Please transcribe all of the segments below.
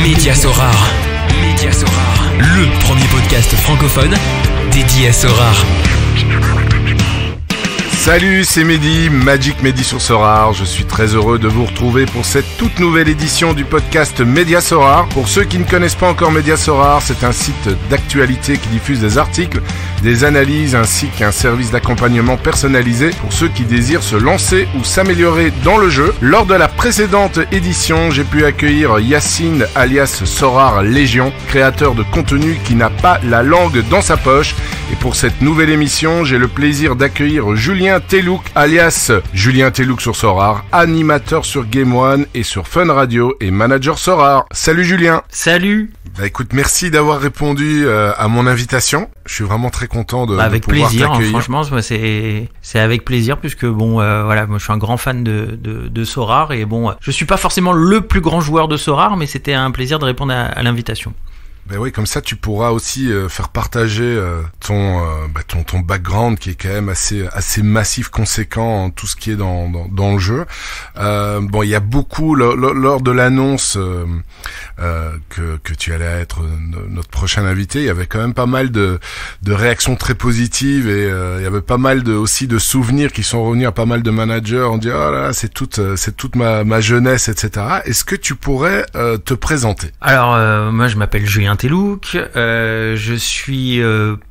Média Sorare. Média Sorare. Le premier podcast francophone dédié à Sorare. Salut, c'est Mehdi, Magic Mehdi sur Sorare. Je suis très heureux de vous retrouver pour cette toute nouvelle édition du podcast Média Sorare. Pour ceux qui ne connaissent pas encore Média Sorare, c'est un site d'actualité qui diffuse des articles, des analyses ainsi qu'un service d'accompagnement personnalisé pour ceux qui désirent se lancer ou s'améliorer dans le jeu. Lors de la précédente édition, j'ai pu accueillir Yacine alias Sorare Légion, créateur de contenu qui n'a pas la langue dans sa poche. Et pour cette nouvelle émission, j'ai le plaisir d'accueillir Julien Telouk alias Julien Telouk sur Sorare, animateur sur Game One et sur Fun Radio et manager Sorare. Salut Julien. Salut. Bah écoute, merci d'avoir répondu à mon invitation. Je suis vraiment très content de avec pouvoir plaisir, t'accueillir. Franchement, c'est avec plaisir puisque voilà, moi je suis un grand fan de Sorare et bon, je suis pas forcément le plus grand joueur de Sorare, mais c'était un plaisir de répondre à l'invitation. Ben oui, comme ça tu pourras aussi faire partager ton background qui est quand même assez massif, conséquent en tout ce qui est dans le jeu. Bon, il y a beaucoup lors de l'annonce que tu allais être notre prochain invité, il y avait quand même pas mal de réactions très positives et il y avait pas mal aussi de souvenirs qui sont revenus à pas mal de managers. On dit oh là, c'est toute ma jeunesse, etc. Est-ce que tu pourrais te présenter? Alors moi je m'appelle Julien Telouk, je suis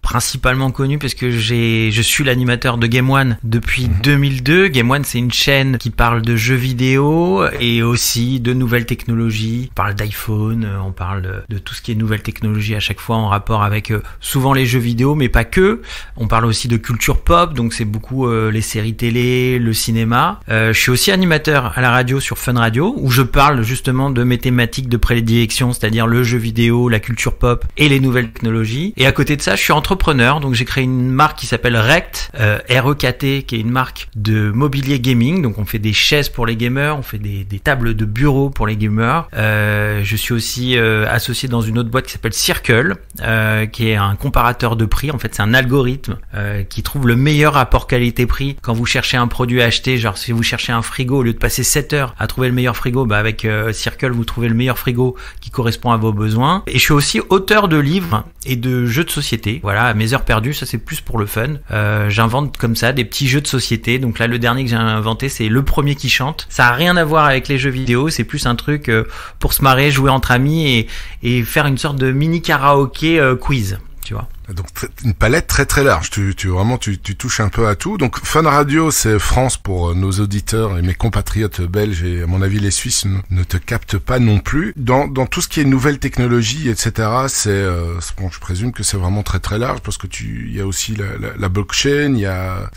principalement connu parce que je suis l'animateur de Game One depuis 2002. Game One, c'est une chaîne qui parle de jeux vidéo et aussi de nouvelles technologies. On parle d'iPhone, on parle de tout ce qui est nouvelles technologies à chaque fois en rapport avec souvent les jeux vidéo, mais pas que. On parle aussi de culture pop, donc c'est beaucoup les séries télé, le cinéma. Je suis aussi animateur à la radio sur Fun Radio où je parle justement de mes thématiques de prédilection, c'est-à-dire le jeu vidéo, la culture pop et les nouvelles technologies. Et à côté de ça, je suis entrepreneur, donc j'ai créé une marque qui s'appelle Rect, R-E-K-T, qui est une marque de mobilier gaming. Donc on fait des chaises pour les gamers, on fait des tables de bureau pour les gamers. Je suis aussi associé dans une autre boîte qui s'appelle Circle, qui est un comparateur de prix. En fait, c'est un algorithme qui trouve le meilleur rapport qualité-prix quand vous cherchez un produit à acheter. Genre si vous cherchez un frigo, au lieu de passer 7 heures à trouver le meilleur frigo, avec Circle, vous trouvez le meilleur frigo qui correspond à vos besoins. Et je suis aussi auteur de livres et de jeux de société. Voilà, à mes heures perdues, ça c'est plus pour le fun. J'invente comme ça des petits jeux de société. Donc là, le dernier que j'ai inventé, c'est Le Premier qui chante. Ça a rien à voir avec les jeux vidéo, c'est plus un truc pour se marrer, jouer entre amis et faire une sorte de mini karaoké quiz, tu vois. Donc une palette très très large, tu touches un peu à tout. Donc Fun Radio, c'est France pour nos auditeurs et mes compatriotes belges et à mon avis les Suisses ne te captent pas non plus. Dans tout ce qui est nouvelles technologies, etc. Bon, je présume que c'est vraiment très très large parce que il y a aussi la blockchain, il y a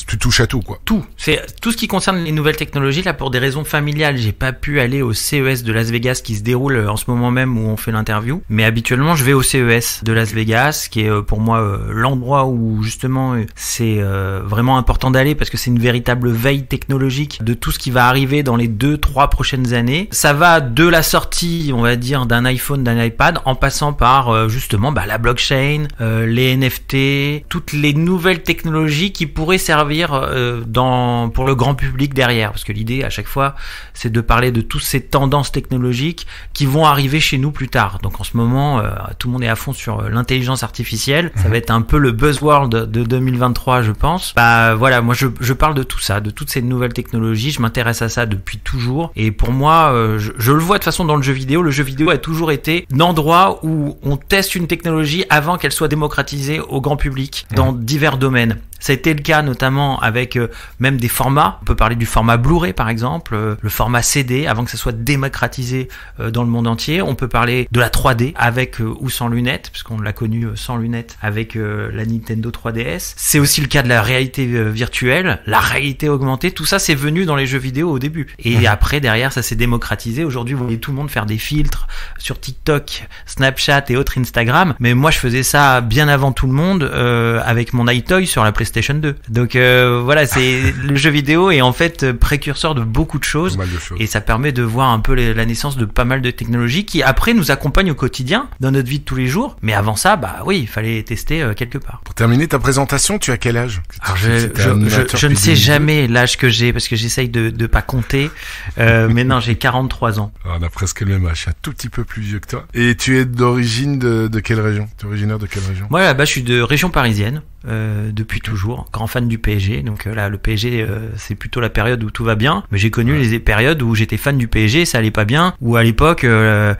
tu touches à tout quoi. C'est tout ce qui concerne les nouvelles technologies. Là, pour des raisons familiales, j'ai pas pu aller au CES de Las Vegas qui se déroule en ce moment même où on fait l'interview. Mais habituellement, je vais au CES de Las Vegas, qui est pour moi l'endroit où justement c'est vraiment important d'aller parce que c'est une véritable veille technologique de tout ce qui va arriver dans les 2-3 prochaines années. Ça va de la sortie, on va dire, d'un iPhone, d'un iPad, en passant par justement la blockchain, les NFT, toutes les nouvelles technologies qui pourraient servir pour le grand public derrière. Parce que l'idée à chaque fois, c'est de parler de toutes ces tendances technologiques qui vont arriver chez nous plus tard. Donc en ce moment, tout le monde est à fond sur l'intelligence artificielle, ça va être un peu le buzzword de 2023, je pense. Voilà, moi je parle de tout ça, de toutes ces nouvelles technologies, je m'intéresse à ça depuis toujours et pour moi, je le vois de toute façon dans le jeu vidéo a toujours été l'endroit où on teste une technologie avant qu'elle soit démocratisée au grand public dans divers domaines. Ça a été le cas notamment avec même des formats. On peut parler du format Blu-ray par exemple, le format CD avant que ça soit démocratisé dans le monde entier. On peut parler de la 3D avec ou sans lunettes, puisqu'on l'a connu sans lunettes avec la Nintendo 3DS. C'est aussi le cas de la réalité virtuelle, la réalité augmentée. Tout ça c'est venu dans les jeux vidéo au début. Et après derrière ça s'est démocratisé. Aujourd'hui vous voyez tout le monde faire des filtres sur TikTok, Snapchat et autres Instagram. Mais moi je faisais ça bien avant tout le monde avec mon iToy sur la PlayStation PlayStation 2. Donc voilà, c'est le jeu vidéo est en fait précurseur de beaucoup de choses. Pas mal de choses. Et ça permet de voir un peu la naissance de pas mal de technologies qui après nous accompagnent au quotidien dans notre vie de tous les jours. Mais avant ça, bah oui, il fallait tester quelque part. Pour terminer ta présentation, tu as quel âge? Alors je ne sais jamais l'âge que j'ai parce que j'essaye de pas compter. Mais non, j'ai 43 ans. On a presque le même âge, je suis un tout petit peu plus vieux que toi. Et tu es d'origine de quelle région? Tu es originaire de quelle région? Moi là-bas, je suis de région parisienne. Depuis toujours, grand fan du PSG. Donc là, le PSG, c'est plutôt la période où tout va bien. Mais j'ai connu les périodes où j'étais fan du PSG, ça allait pas bien. Où à l'époque,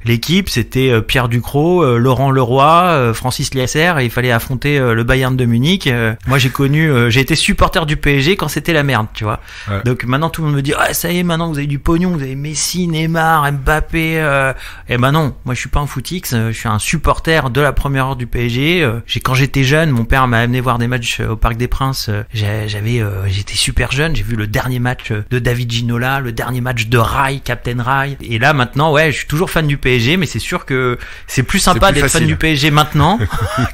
l'équipe, c'était Pierre Ducrot, Laurent Leroy, Francis Liasser, et il fallait affronter le Bayern de Munich. Moi, j'ai été supporter du PSG quand c'était la merde, tu vois. Ouais. Donc maintenant, tout le monde me dit, ah, ça y est, maintenant vous avez du pognon, vous avez Messi, Neymar, Mbappé. Et ben non, moi je suis pas un footix, je suis un supporter de la première heure du PSG. Quand j'étais jeune, mon père m'a amené voir des matchs au Parc des Princes. J'étais super jeune, j'ai vu le dernier match de David Ginola, le dernier match de Rai, Captain Rai. Et là maintenant, ouais, je suis toujours fan du PSG, mais c'est sûr que c'est plus sympa d'être fan du PSG maintenant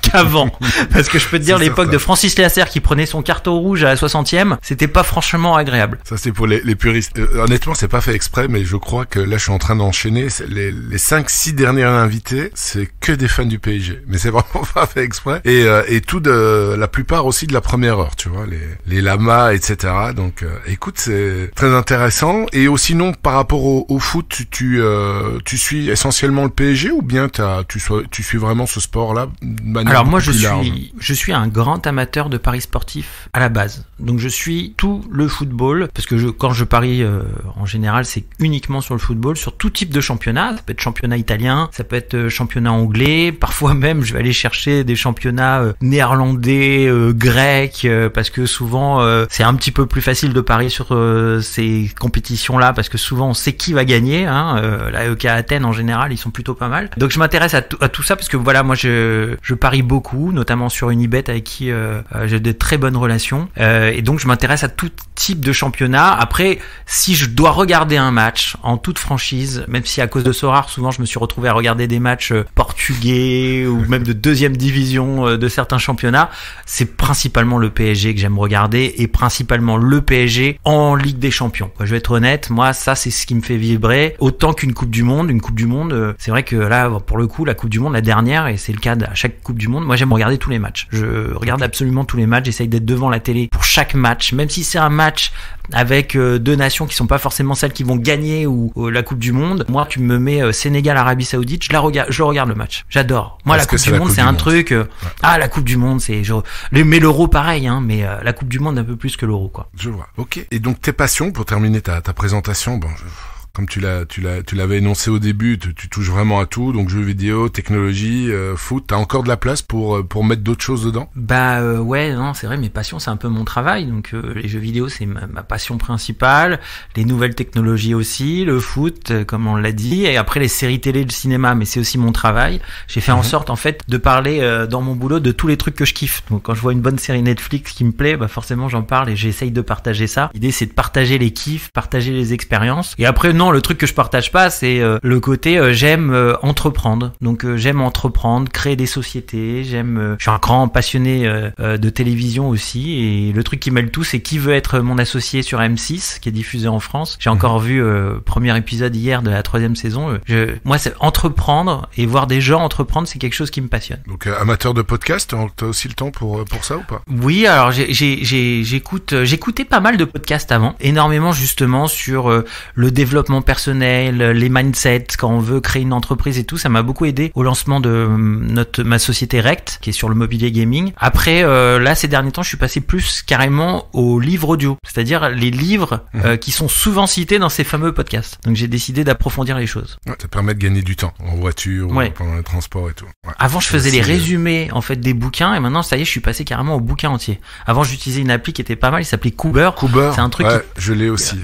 qu'avant. Parce que je peux te dire, l'époque de Francis Liasser qui prenait son carton rouge à la 60e, c'était pas franchement agréable. Ça c'est pour les puristes. Honnêtement, c'est pas fait exprès, mais je crois que là je suis en train d'enchaîner. Les 5-6 derniers invités, c'est que des fans du PSG. Mais c'est vraiment pas fait exprès. Et tout la plupart aussi de la première heure, tu vois, les lamas, etc. Donc, écoute, c'est très intéressant. Et aussi, non, par rapport au foot, tu suis essentiellement le PSG ou bien tu suis vraiment ce sport-là de manière Alors moi, je large. suis un grand amateur de paris sportifs à la base. Donc, je suis tout le football parce que quand je parie, en général, c'est uniquement sur le football, sur tout type de championnat. Ça peut être championnat italien, ça peut être championnat anglais. Parfois même, je vais aller chercher des championnats néerlandais, grec, parce que souvent c'est un petit peu plus facile de parier sur ces compétitions-là parce que souvent on sait qui va gagner. La EK Athènes en général, ils sont plutôt pas mal. Donc je m'intéresse à tout ça parce que voilà, moi je parie beaucoup, notamment sur Unibet avec qui j'ai de très bonnes relations. Et donc je m'intéresse à tout type de championnat. Après, si je dois regarder un match en toute franchise, même si à cause de Sorare, souvent je me suis retrouvé à regarder des matchs portugais ou même de deuxième division de certains championnats, c'est principalement le PSG que j'aime regarder et principalement le PSG en Ligue des Champions. Je vais être honnête, moi ça c'est ce qui me fait vibrer autant qu'une Coupe du Monde. Une Coupe du Monde, c'est vrai que là pour le coup la Coupe du Monde, la dernière, et c'est le cas à chaque Coupe du Monde, moi j'aime regarder tous les matchs. Je regarde absolument tous les matchs, j'essaye d'être devant la télé pour chaque match, même si c'est un match avec deux nations qui sont pas forcément celles qui vont gagner ou la Coupe du Monde. Moi tu me mets Sénégal, Arabie Saoudite, je regarde le match. J'adore. Moi la Coupe du Monde c'est un truc la Coupe du Monde c'est mais l'Euro pareil mais la Coupe du Monde un peu plus que l'Euro quoi. Je vois. OK. Et donc tes passions pour terminer ta présentation, comme tu l'avais énoncé au début, tu touches vraiment à tout, donc jeux vidéo, technologie, foot, t'as encore de la place pour mettre d'autres choses dedans? Ouais, non, c'est vrai, mes passions, c'est un peu mon travail, donc les jeux vidéo, c'est ma passion principale, les nouvelles technologies aussi, le foot, comme on l'a dit, et après les séries télé, le cinéma, mais c'est aussi mon travail. J'ai fait en sorte, en fait, de parler dans mon boulot de tous les trucs que je kiffe. Donc quand je vois une bonne série Netflix qui me plaît, forcément j'en parle et j'essaye de partager ça. L'idée, c'est de partager les kiffs, partager les expériences, et après, non, le truc que je partage pas, c'est le côté j'aime entreprendre. Donc j'aime entreprendre, créer des sociétés, je suis un grand passionné de télévision aussi, et le truc qui mêle tout, c'est Qui veut être mon associé sur M6 qui est diffusé en France. J'ai encore vu premier épisode hier de la 3e saison. Moi c'est entreprendre et voir des gens entreprendre, c'est quelque chose qui me passionne. Donc amateur de podcast, t'as aussi le temps pour ça ou pas? Oui, alors j'écoutais pas mal de podcasts avant, énormément justement sur le développement personnel, les mindsets, quand on veut créer une entreprise et tout. Ça m'a beaucoup aidé au lancement de ma société Rect, qui est sur le mobilier gaming. Après, là, ces derniers temps, je suis passé plus carrément aux livres audio, c'est-à-dire les livres qui sont souvent cités dans ces fameux podcasts. Donc, j'ai décidé d'approfondir les choses. Ouais, ça permet de gagner du temps en voiture, ou pendant les transports et tout. Ouais. Avant, je faisais les résumés en fait des bouquins, et maintenant, ça y est, je suis passé carrément au bouquin entier. Avant, j'utilisais une appli qui était pas mal, il s'appelait Cooper. C'est un truc je l'ai aussi.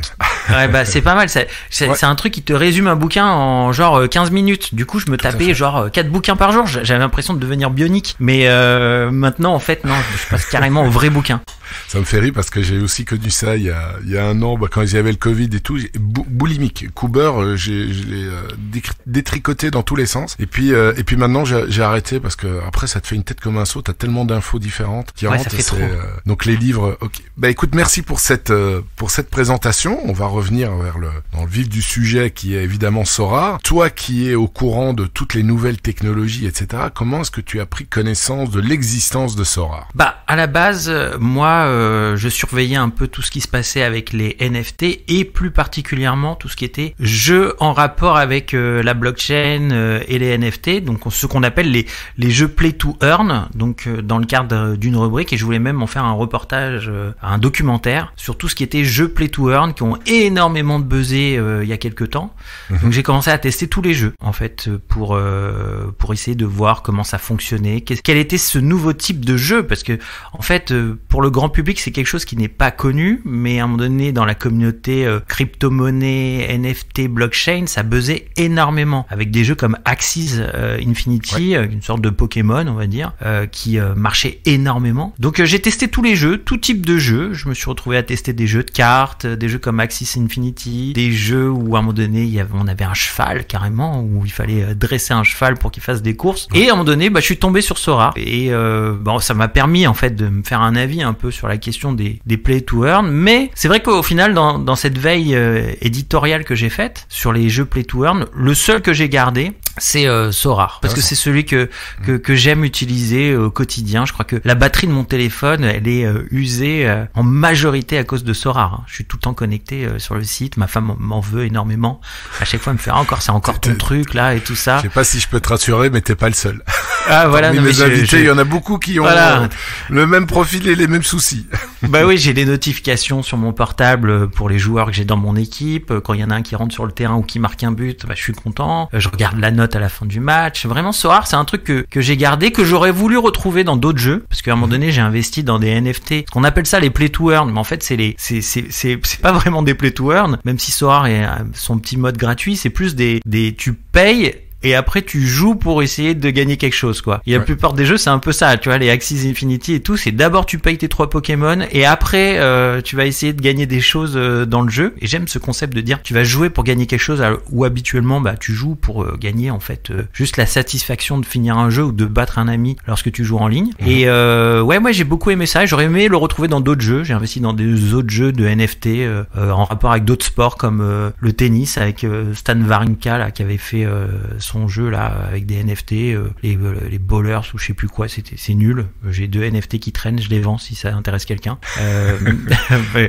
Ouais, c'est pas mal. C'est un truc qui te résume un bouquin en genre 15 minutes. Du coup, je me tapais genre 4 bouquins par jour. J'avais l'impression de devenir bionique. Mais maintenant, en fait, non, je passe carrément au vrai bouquin. Ça me fait rire parce que j'ai aussi connu ça il y a un an, quand il y avait le Covid et tout. Boulimique. Cooper, je l'ai détricoté dans tous les sens. Et puis maintenant, j'ai arrêté parce que après, ça te fait une tête comme un seau. T'as tellement d'infos différentes qui rentrent. Ça fait trop. Donc les livres, ok. Bah écoute, merci pour cette présentation. On va revenir dans le vif du sujet qui est évidemment Sorar. Toi qui es au courant de toutes les nouvelles technologies, etc., comment est-ce que tu as pris connaissance de l'existence de Sorar? À la base, moi, je surveillais un peu tout ce qui se passait avec les NFT et plus particulièrement tout ce qui était jeux en rapport avec la blockchain et les NFT, donc ce qu'on appelle les jeux play to earn, donc dans le cadre d'une rubrique, et je voulais même en faire un reportage, un documentaire sur tout ce qui était jeux play to earn qui ont énormément de buzzé il y a quelques temps. Donc j'ai commencé à tester tous les jeux en fait pour essayer de voir comment ça fonctionnait, quel était ce nouveau type de jeu, parce que en fait pour le grand public c'est quelque chose qui n'est pas connu, mais à un moment donné dans la communauté crypto-monnaie, NFT, blockchain, ça buzzait énormément avec des jeux comme Axis Infinity, une sorte de Pokémon on va dire, qui marchait énormément. Donc j'ai testé tous les jeux, tout type de jeux. Je me suis retrouvé à tester des jeux de cartes, des jeux comme Axis Infinity, des jeux où à un moment donné on avait un cheval carrément, où il fallait dresser un cheval pour qu'il fasse des courses. Et à un moment donné je suis tombé sur Sorar et ça m'a permis en fait de me faire un avis un peu sur la question des play to earn. Mais c'est vrai qu'au final dans cette veille éditoriale que j'ai faite sur les jeux play to earn, le seul que j'ai gardé c'est Sorar, parce que c'est celui que j'aime utiliser au quotidien. Je crois que la batterie de mon téléphone elle est usée en majorité à cause de Sorar. Je suis tout le temps connecté sur le site, ma femme m'en veut énormément, à chaque fois elle me fait c'est encore ton truc là et tout ça. Je sais pas si je peux te rassurer, mais t'es pas le seul. Ah voilà, parmi mes invités, il y en a beaucoup qui ont le même profil et les mêmes soucis. Bah oui, j'ai les notifications sur mon portable pour les joueurs que j'ai dans mon équipe. Quand il y en a un qui rentre sur le terrain ou qui marque un but, je suis content. Je regarde la note à la fin du match. Vraiment, Sorar, c'est un truc que j'ai gardé, que j'aurais voulu retrouver dans d'autres jeux, parce qu'à un moment donné, j'ai investi dans des NFT. On appelle ça les play to earn, mais en fait, c'est pas vraiment des play to earn, même si Sorar est son petit mode gratuit, c'est plus tu payes et après tu joues pour essayer de gagner quelque chose quoi. Et la plupart des jeux c'est un peu ça, tu vois, les Axis Infinity et tout, c'est d'abord tu payes tes 3 Pokémon et après tu vas essayer de gagner des choses dans le jeu. Et j'aime ce concept de dire tu vas jouer pour gagner quelque chose où habituellement tu joues pour gagner en fait juste la satisfaction de finir un jeu ou de battre un ami lorsque tu joues en ligne. Et moi j'ai beaucoup aimé ça, j'aurais aimé le retrouver dans d'autres jeux. J'ai investi dans des autres jeux de NFT en rapport avec d'autres sports comme le tennis avec Stan Wawrinka là, qui avait fait son jeu là avec des NFT, les bowlers ou je sais plus quoi, c'est nul. J'ai 2 NFT qui traînent, je les vends si ça intéresse quelqu'un.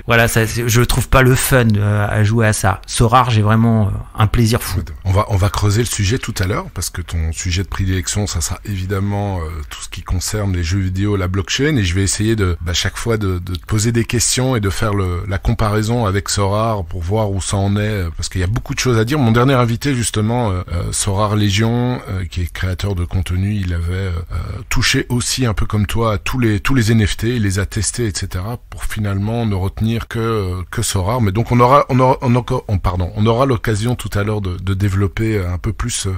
Voilà, je trouve pas le fun à jouer à ça. Sorar, j'ai vraiment un plaisir fou. On va creuser le sujet tout à l'heure parce que ton sujet de prédilection, ça sera évidemment tout ce qui concerne les jeux vidéo, la blockchain, et je vais essayer chaque fois de te poser des questions et de faire la comparaison avec Sorar pour voir où ça en est, parce qu'il y a beaucoup de choses à dire. Mon dernier invité justement, Sorar Légion, qui est créateur de contenu, il avait touché aussi un peu comme toi à tous les NFT, il les a testés, etc. pour finalement ne retenir que Sorar. Mais donc on aura l'occasion tout à l'heure de développer un peu plus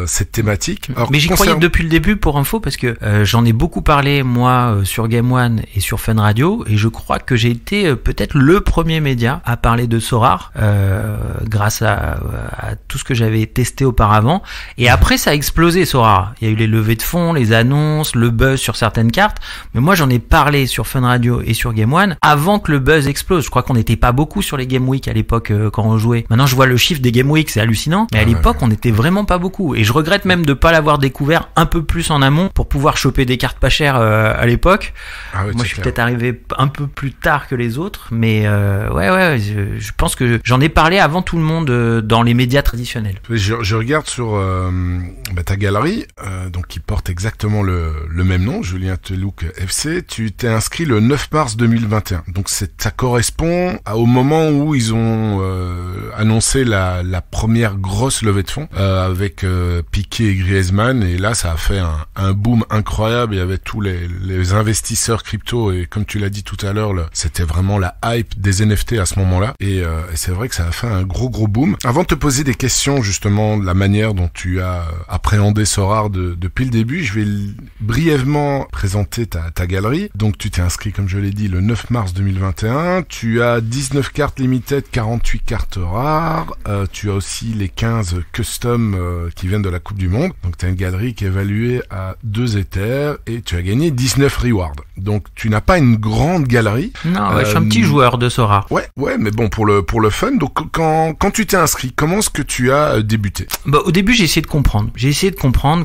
cette thématique. Alors, mais j'y croyais depuis le début pour info parce que j'en ai beaucoup parlé moi sur Game One et sur Fun Radio, et je crois que j'ai été peut-être le premier média à parler de Sorar grâce à tout ce que j'avais testé auparavant. Et après ça a explosé Sorar. Il y a eu les levées de fonds, les annonces, le buzz sur certaines cartes. Mais moi j'en ai parlé sur Fun Radio et sur Game One avant que le buzz explose. Je crois qu'on n'était pas beaucoup sur les Game Week à l'époque quand on jouait. Maintenant je vois le chiffre des Game Week, c'est hallucinant. Mais à l'époque on n'était vraiment pas beaucoup. Et je regrette même de pas l'avoir découvert un peu plus en amont pour pouvoir choper des cartes pas chères à l'époque. Moi je suis peut-être arrivé un peu plus tard que les autres. Mais je pense que j'en ai parlé avant tout le monde dans les médias traditionnels. Je regarde sur ta galerie, donc qui porte exactement le même nom, Julien Telouk FC. Tu t'es inscrit le 9 mars 2021. Donc ça correspond au moment où ils ont annoncé la première grosse grosse levée de fonds avec Piqué et Griezmann, et là ça a fait un boom incroyable. Il y avait tous les investisseurs crypto, et comme tu l'as dit tout à l'heure, c'était vraiment la hype des NFT à ce moment-là, et c'est vrai que ça a fait un gros boom. Avant de te poser des questions justement de la manière dont tu as appréhendé Sorare depuis le début, je vais brièvement présenter ta galerie. Donc tu t'es inscrit, comme je l'ai dit, le 9 mars 2021. Tu as 19 cartes limited, 48 cartes rares. Tu as aussi les 15 custom qui viennent de la Coupe du Monde. Donc tu as une galerie qui est évaluée à 2 Ethers, et tu as gagné 19 rewards. Donc tu n'as pas une grande galerie. Non, je suis un petit joueur de Sorare. Ouais, mais bon, pour le fun. Donc quand tu t'es inscrit, comment est-ce que tu as débuté? Au début, j'ai essayé de comprendre.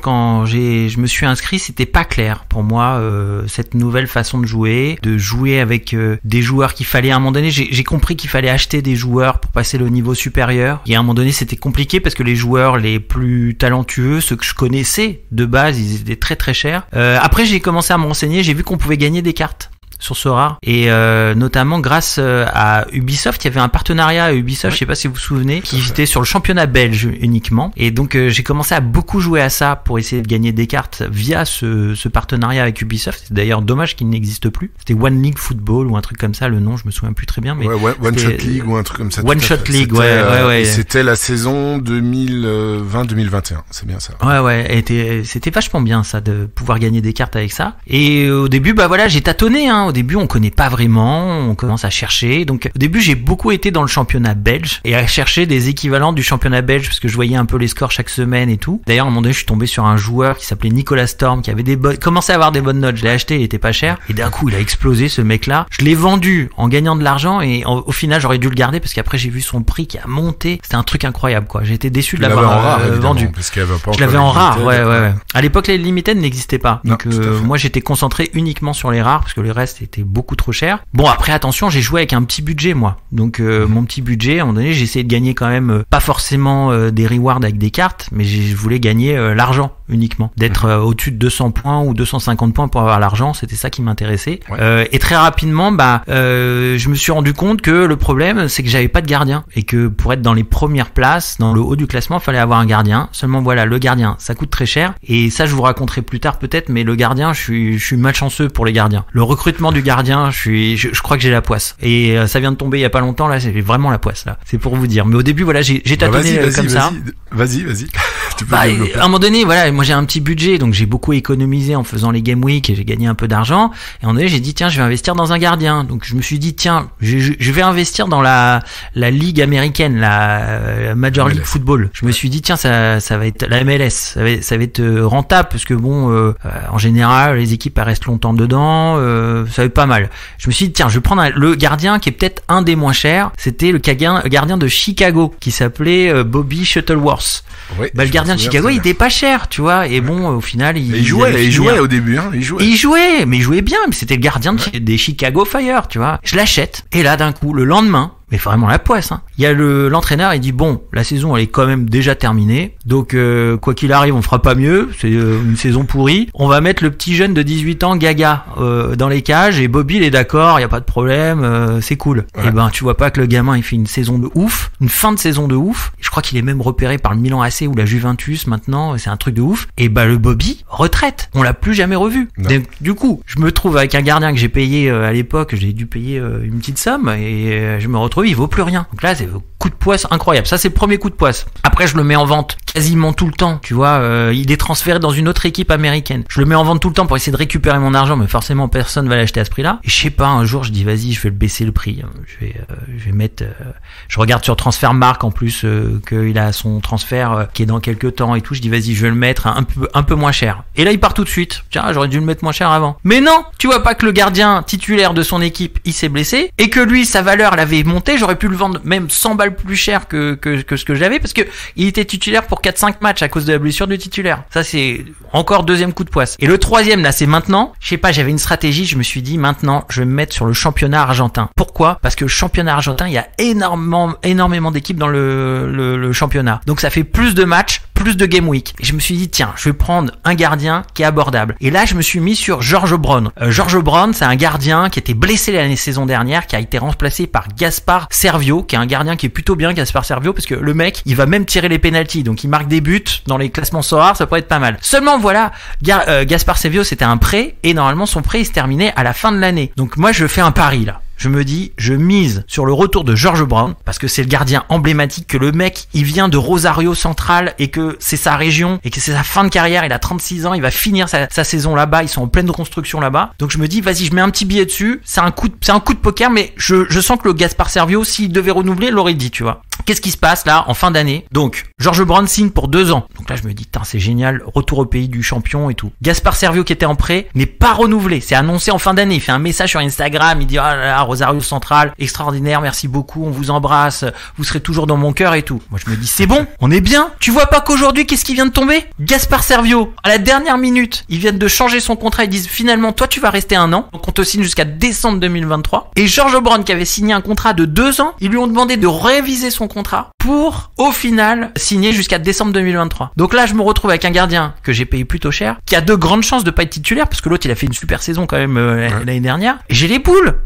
Quand je me suis inscrit, c'était pas clair pour moi cette nouvelle façon de jouer avec des joueurs qu'il fallait à un moment donné. J'ai compris qu'il fallait acheter des joueurs pour passer le niveau supérieur. Et à un moment donné, c'était compliqué parce que les joueurs les plus talentueux, ceux que je connaissais de base, ils étaient très très chers. Après, j'ai commencé à me renseigner. J'ai vu qu'on pouvait gagner des cartes sur Sorare, et notamment grâce à Ubisoft. Il y avait un partenariat à Ubisoft, je sais pas si vous vous souvenez, qui était sur le championnat belge uniquement, et donc j'ai commencé à beaucoup jouer à ça pour essayer de gagner des cartes via ce partenariat avec Ubisoft. C'est d'ailleurs dommage qu'il n'existe plus. C'était One League Football ou un truc comme ça, le nom je me souviens plus très bien, mais One Shot League ou un truc comme ça. One Shot League, ouais. C'était la saison 2020-2021, c'est bien ça. Ouais, c'était vachement bien ça, de pouvoir gagner des cartes avec ça. Et au début, j'ai tâtonné, hein. Au début, on connaît pas vraiment, on commence à chercher. Donc, au début, j'ai beaucoup été dans le championnat belge et à chercher des équivalents du championnat belge parce que je voyais un peu les scores chaque semaine et tout. D'ailleurs, à un moment donné, je suis tombé sur un joueur qui s'appelait Nicolas Storm, qui avait commençait à avoir des bonnes notes. Je l'ai acheté, il était pas cher. Et d'un coup, il a explosé, ce mec-là. Je l'ai vendu en gagnant de l'argent, et au final, j'aurais dû le garder parce qu'après, j'ai vu son prix qui a monté. C'était un truc incroyable, quoi. J'ai été déçu de l'avoir vendu. Parce qu'il y avait pas je l'avais en rare, ouais. À l'époque, les limited n'existaient pas. Donc, moi, j'étais concentré uniquement sur les rares parce que le reste était beaucoup trop cher. Bon, après, attention, j'ai joué avec un petit budget, moi. Donc, mon petit budget, à un moment donné, j'ai essayé de gagner quand même, pas forcément des rewards avec des cartes, mais je voulais gagner l'argent uniquement. D'être au-dessus de 200 points ou 250 points pour avoir l'argent, c'était ça qui m'intéressait. Et très rapidement, je me suis rendu compte que le problème, c'est que j'avais pas de gardien. Et que pour être dans les premières places, dans le haut du classement, il fallait avoir un gardien. Seulement, voilà, le gardien, ça coûte très cher. Et ça, je vous raconterai plus tard peut-être, mais le gardien, je suis malchanceux pour les gardiens. Le recrutement du gardien, je crois que j'ai la poisse. Et ça vient de tomber il y a pas longtemps, là, j'ai vraiment la poisse, là. C'est pour vous dire. Mais au début, voilà, j'ai tâtonné comme ça. Vas-y. Tu peux à un moment donné, voilà, moi j'ai un petit budget, donc j'ai beaucoup économisé en faisant les Game Week et j'ai gagné un peu d'argent. Et à un moment donné, j'ai dit, tiens, je vais investir dans un gardien. Donc je me suis dit, tiens, je vais investir dans la ligue américaine, la Major League Football. Je me suis dit, tiens, ça va être la MLS, ça va être rentable parce que bon, en général, les équipes elles restent longtemps dedans, ça va être pas mal. Je me suis dit, tiens, je vais prendre le gardien qui est peut-être un des moins chers. C'était le gardien de Chicago qui s'appelait Bobby Shuttleworth. Oui, le gardien de Chicago, il était pas cher, tu vois. Et bon, au final, il jouait au début, hein. Il jouait bien, mais c'était le gardien des Chicago Fire, tu vois. Je l'achète. Et là, d'un coup, le lendemain, mais vraiment la poisse, hein. Il y a l'entraîneur, il dit bon, la saison elle est quand même déjà terminée, donc quoi qu'il arrive, on fera pas mieux, c'est une saison pourrie. On va mettre le petit jeune de 18 ans, Gaga, dans les cages, et Bobby il est d'accord, il y a pas de problème, c'est cool. Ouais. Et ben tu vois pas que le gamin il fait une saison de ouf, une fin de saison de ouf. Je crois qu'il est même repéré par le Milan AC ou la Juventus maintenant, c'est un truc de ouf. Et ben le Bobby retraite, on l'a plus jamais revu. Donc, du coup, je me trouve avec un gardien que j'ai payé à l'époque, j'ai dû payer une petite somme et je me retrouve, il vaut plus rien. Donc là, c'est un coup de poisse incroyable. Ça, c'est le premier coup de poisse. Après, je le mets en vente quasiment tout le temps. Tu vois, il est transféré dans une autre équipe américaine. Je le mets en vente tout le temps pour essayer de récupérer mon argent, mais forcément, personne va l'acheter à ce prix-là. Et je sais pas, un jour, je dis, vas-y, je vais le baisser le prix. Je vais mettre, je regarde sur Transfermarkt en plus, qu'il a son transfert qui est dans quelques temps et tout. Je dis, vas-y, je vais le mettre un peu moins cher. Et là, il part tout de suite. Tiens, j'aurais dû le mettre moins cher avant. Mais non! Tu vois pas que le gardien titulaire de son équipe, il s'est blessé et que lui, sa valeur, elle avait monté. J'aurais pu le vendre même 100 balles plus cher que ce que j'avais parce que il était titulaire pour 4-5 matchs à cause de la blessure du titulaire. Ça, c'est encore deuxième coup de poisse. Et le troisième, là, c'est maintenant. Je sais pas, j'avais une stratégie. Je me suis dit, maintenant, je vais me mettre sur le championnat argentin. Pourquoi? Parce que le championnat argentin, il y a énormément d'équipes dans le championnat. Donc, ça fait plus de matchs, plus de game week. Et je me suis dit, tiens, je vais prendre un gardien qui est abordable. Et là, je me suis mis sur George Brown. George Brown, c'est un gardien qui était blessé l'année saison dernière, qui a été remplacé par Gaspar Servio, qui est un gardien qui est plutôt bien, Gaspar Servio, parce que le mec, il va même tirer les pénaltys, donc il marque des buts dans les classements Sorare, ça pourrait être pas mal. Seulement voilà, Gaspar Servio, c'était un prêt, et normalement son prêt il se terminait à la fin de l'année. Donc moi je fais un pari là. Je me dis, je mise sur le retour de George Brown, parce que c'est le gardien emblématique, que le mec, il vient de Rosario Central, et que c'est sa région, et que c'est sa fin de carrière, il a 36 ans, il va finir sa saison là-bas, ils sont en pleine reconstruction là-bas. Donc je me dis, vas-y, je mets un petit billet dessus, c'est un coup de poker, mais je sens que le Gaspar Servio, s'il devait renouveler, il l'aurait dit, tu vois. Qu'est-ce qui se passe là, en fin d'année? Donc, George Brown signe pour 2 ans. Donc là, je me dis, c'est génial, retour au pays du champion et tout. Gaspar Servio, qui était en prêt, n'est pas renouvelé, c'est annoncé en fin d'année, il fait un message sur Instagram, il dit, ah là là, Rosario Central, extraordinaire, merci beaucoup, on vous embrasse, vous serez toujours dans mon cœur et tout. Moi je me dis c'est bon, on est bien. Tu vois pas qu'aujourd'hui qu'est-ce qui vient de tomber? Gaspar Servio, à la dernière minute, ils viennent de changer son contrat, ils disent finalement toi tu vas rester 1 an, donc on te signe jusqu'à décembre 2023. Et George Brown qui avait signé un contrat de 2 ans, ils lui ont demandé de réviser son contrat pour au final signer jusqu'à décembre 2023. Donc là je me retrouve avec un gardien que j'ai payé plutôt cher, qui a de grandes chances de pas être titulaire parce que l'autre il a fait une super saison quand même l'année dernière. Et j'ai les boules.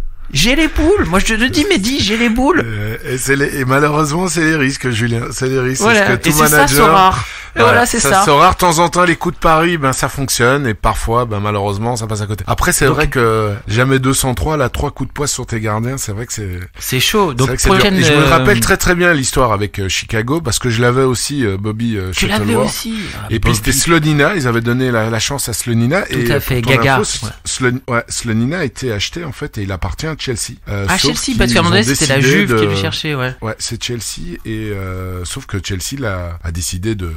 Moi je te dis Mehdi, j'ai les boules. Et malheureusement c'est les risques, Julien. C'est les risques. Voilà. Parce que tout et c'est manager, ça Sorare. Voilà, c'est ça. Sorare, de temps en temps les coups de pari, ça fonctionne et parfois malheureusement ça passe à côté. Après c'est vrai que jamais 203, là 3 coups de poing sur tes gardiens, c'est vrai que c'est chaud. Donc prochaine, et je me rappelle très très bien l'histoire avec Chicago parce que je l'avais aussi Bobby Tu l'avais aussi. Et puis c'était Slonina, ils avaient donné la chance à Slonina. Tout à fait, Gaga. Slonina a été acheté en fait et il appartient à Chelsea. Chelsea, parce qu'à un moment donné c'était la Juve qui le cherchait, ouais. Ouais, c'est Chelsea et sauf que Chelsea a décidé de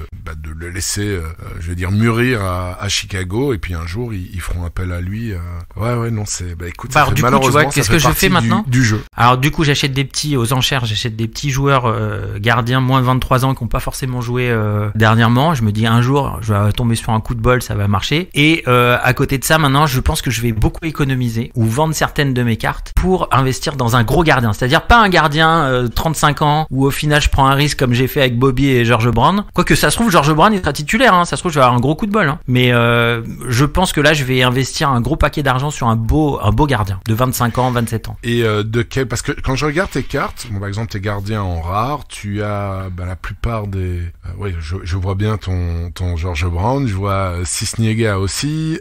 le laisser, je veux dire, mûrir à Chicago et puis un jour ils feront appel à lui. Ouais, non, c'est écoute, alors, du coup, tu vois, qu'est-ce que je fais maintenant du jeu. Alors du coup, j'achète des petits aux enchères, j'achète des petits joueurs gardiens moins de 23 ans qui n'ont pas forcément joué dernièrement. Je me dis un jour, je vais tomber sur un coup de bol, ça va marcher. Et à côté de ça, maintenant, je pense que je vais beaucoup économiser ou vendre certaines de mes cartes pour investir dans un gros gardien. C'est-à-dire pas un gardien 35 ans où au final je prends un risque comme j'ai fait avec Bobby et George Brown. Quoique ça se trouve, George Brown il sera titulaire, hein. Ça se trouve, je vais avoir un gros coup de bol. Hein. Mais je pense que là, je vais investir un gros paquet d'argent sur un beau gardien de 25 ans, 27 ans. Et de quel... Parce que quand je regarde tes cartes, par exemple tes gardiens en rare, tu as la plupart des... oui, je vois bien ton George Brown, je vois Cisniega aussi.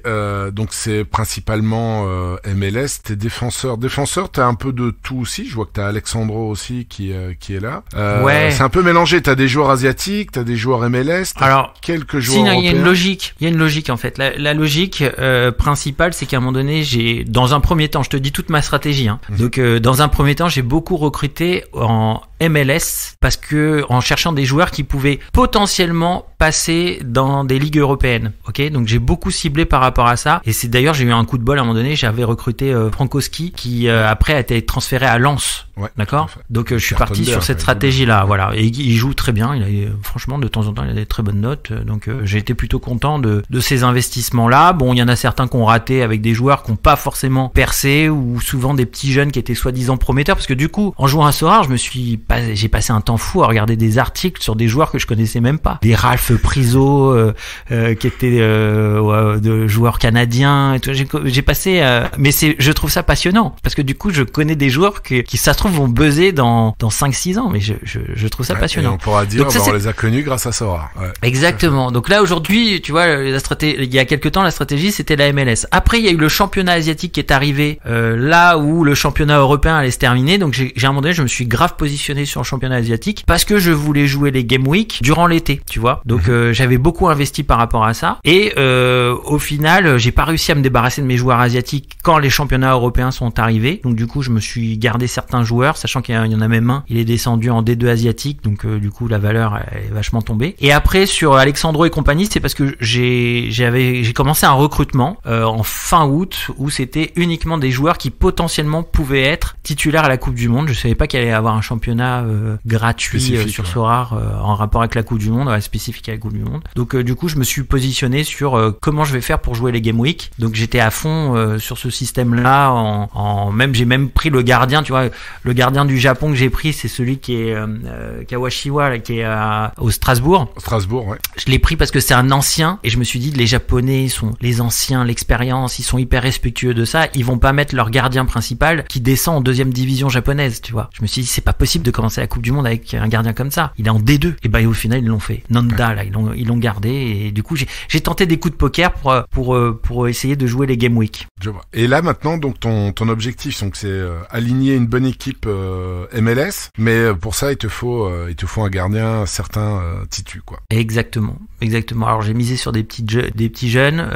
Donc c'est principalement MLS. Tes défenseurs, t'as un peu de tout aussi. Je vois que t'as Alexandro aussi qui est là. Ouais. C'est un peu mélangé. T'as des joueurs asiatiques, t'as des joueurs MLS. Alors quelques joueurs européens. Il y a une logique en fait. La logique principale, c'est qu'à un moment donné, dans un premier temps, je te dis toute ma stratégie. Hein. Donc dans un premier temps, j'ai beaucoup recruté en MLS parce que en cherchant des joueurs qui pouvaient potentiellement passer dans des ligues européennes. Ok, donc j'ai beaucoup ciblé par rapport à ça. Et c'est d'ailleurs j'ai eu un coup de bol à un moment donné. J'avais recruté Frankowski qui après a été transféré à Lens. Ouais, d'accord. Donc je suis parti sur cette stratégie-là. Voilà. Et il joue très bien. Franchement de temps en temps il a des très bonnes notes. Donc j'ai été plutôt content de ces investissements-là. Bon, il y en a certains qui ont raté avec des joueurs qui n'ont pas forcément percé ou souvent des petits jeunes qui étaient soi-disant prometteurs. Parce que du coup, en jouant à Sorare, j'ai passé un temps fou à regarder des articles sur des joueurs que je connaissais même pas. Des Ralph Priso qui étaient de joueurs canadiens et tout. J'ai passé mais je trouve ça passionnant parce que du coup je connais des joueurs qui ça se trouve vont buzzer dans 5-6 ans mais je trouve ça passionnant. Et on pourra dire on les a connus grâce à Sorare. Ouais. Exactement. Donc là aujourd'hui, tu vois, il y a quelques temps la stratégie c'était la MLS. Après il y a eu le championnat asiatique qui est arrivé là où le championnat européen allait se terminer. Donc j'ai à un moment donné, je me suis grave positionné sur le championnat asiatique parce que je voulais jouer les Game Week durant l'été, tu vois. Donc j'avais beaucoup investi par rapport à ça et au final, j'ai pas réussi à me débarrasser de mes joueurs asiatiques quand les championnats européens sont arrivés. Donc du coup, je me suis gardé certains joueurs, sachant qu'il y en a même un, il est descendu en D2 asiatique, donc du coup la valeur est vachement tombée. Et après sur Alexandro et compagnie, c'est parce que j'ai commencé un recrutement en fin août où c'était uniquement des joueurs qui potentiellement pouvaient être titulaires à la Coupe du Monde. Je savais pas qu'il allait y avoir un championnat championnat gratuit sur Sorare en rapport avec la Coupe du Monde, spécifique à la Coupe du Monde. Donc du coup, je me suis positionné sur comment je vais faire pour jouer les Game Week. Donc j'étais à fond sur ce système-là. J'ai même pris le gardien, tu vois, le gardien du Japon que j'ai pris, c'est celui qui est Kawashiwa, là, qui est au Strasbourg. Ouais. Je l'ai pris parce que c'est un ancien et je me suis dit les Japonais, ils sont les anciens, l'expérience, ils sont hyper respectueux de ça. Ils vont pas mettre leur gardien principal qui descend en 2e division japonaise, tu vois. Je me suis dit c'est pas possible de commencer la Coupe du Monde avec un gardien comme ça. Il est en D2 et au final ils l'ont fait. Nanda là, ils l'ont gardé et du coup j'ai tenté des coups de poker pour essayer de jouer les Game Week. Je vois. Et là maintenant donc ton objectif donc c'est aligner une bonne équipe MLS, mais pour ça il te faut un gardien certain titu quoi. Exactement. Alors j'ai misé sur des petits jeunes,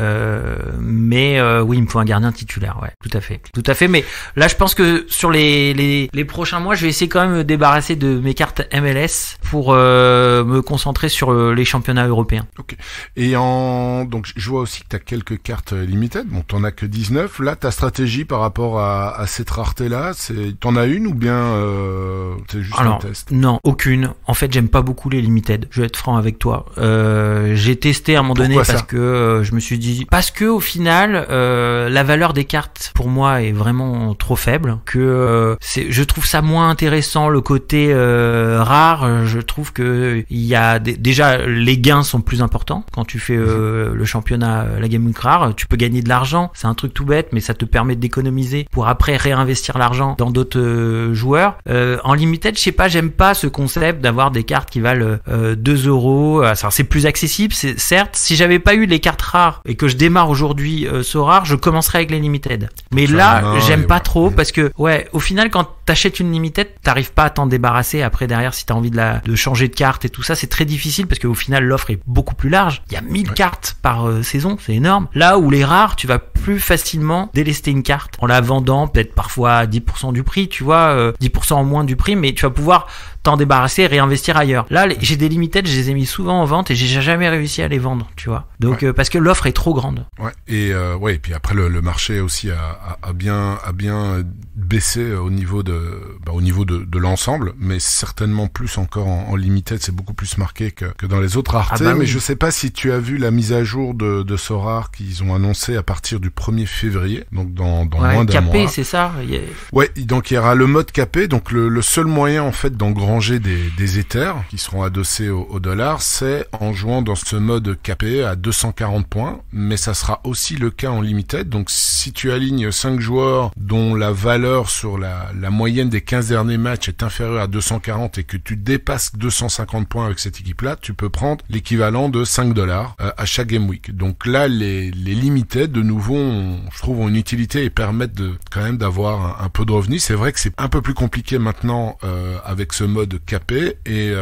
mais oui, il me faut un gardien titulaire, ouais, tout à fait. Mais là, je pense que sur les prochains mois, je vais essayer quand même de me débarrasser de mes cartes MLS pour me concentrer sur les championnats européens. Ok. Et donc je vois aussi que t'as quelques cartes limited. Bon, t'en as que 19. Là, ta stratégie par rapport à cette rareté-là, t'en as une ou bien c'est juste un test? Non, aucune. En fait, j'aime pas beaucoup les limited. Je vais être franc avec toi. J'ai testé à un moment donné parce que je me suis dit au final la valeur des cartes pour moi est vraiment trop faible, que je trouve ça moins intéressant le côté rare. Je trouve que il y a déjà les gains sont plus importants quand tu fais le championnat, la Game Week rare. Tu peux gagner de l'argent, c'est un truc tout bête, mais ça te permet d'économiser pour après réinvestir l'argent dans d'autres joueurs. En limited, je sais pas, j'aime pas ce concept d'avoir des cartes qui valent 2 euros. Alors, c'est plus accessible, c'est certes. Si j'avais pas eu les cartes rares et que je démarre aujourd'hui Sorare, je commencerais avec les limited. Mais là, j'aime pas trop parce que au final, quand t'achètes une limited, t'arrives pas à t'en débarrasser. Après, derrière, si t'as envie de changer de carte et tout ça, c'est très difficile parce qu'au final, l'offre est beaucoup plus large. Il y a 1000 cartes par saison, c'est énorme. Là où les rares, tu vas plus facilement délester une carte en la vendant peut-être parfois à 10% du prix, tu vois, 10% en moins du prix, mais tu vas pouvoir t'en débarrasser et réinvestir ailleurs. Là, j'ai des limited, je les ai mis souvent en vente et j'ai jamais réussi à les vendre, tu vois. Donc parce que l'offre est trop grande. Ouais. Et puis après le marché aussi a bien baissé au niveau de l'ensemble, mais certainement plus encore en limited, c'est beaucoup plus marqué que dans les autres raretés. Mais je sais pas si tu as vu la mise à jour de Sorare qu'ils ont annoncé à partir du 1er février, donc dans moins d'un mois. Capé, c'est ça. Ouais, donc il y aura le mode capé, donc le seul moyen en fait d'engranger des Ethers qui seront adossés au dollar, c'est en jouant dans ce mode capé à 240 points, mais ça sera aussi le cas en limited. Donc si tu alignes 5 joueurs dont la valeur sur la moyenne des 15 derniers matchs est inférieure à 240 et que tu dépasses 250 points avec cette équipe-là, tu peux prendre l'équivalent de $5 à chaque game week. Donc là, les limited, de nouveau, je trouve, ont une utilité et permettent quand même d'avoir un peu de revenus. C'est vrai que c'est un peu plus compliqué maintenant avec ce mode capé et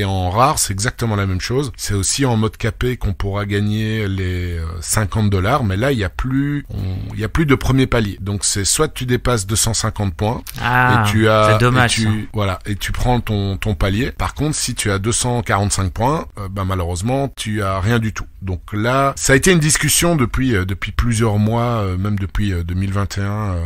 en rare, c'est exactement la même chose. C'est aussi en mode capé qu'on pourra gagner les $50, mais là, il y a plus de premier palier. Donc c'est soit tu dépasses 250 points et tu as c'est dommage, et tu prends ton palier. Par contre, si tu as 245 points, malheureusement, tu as rien du tout. Donc là, ça a été une discussion depuis plusieurs mois, même depuis 2021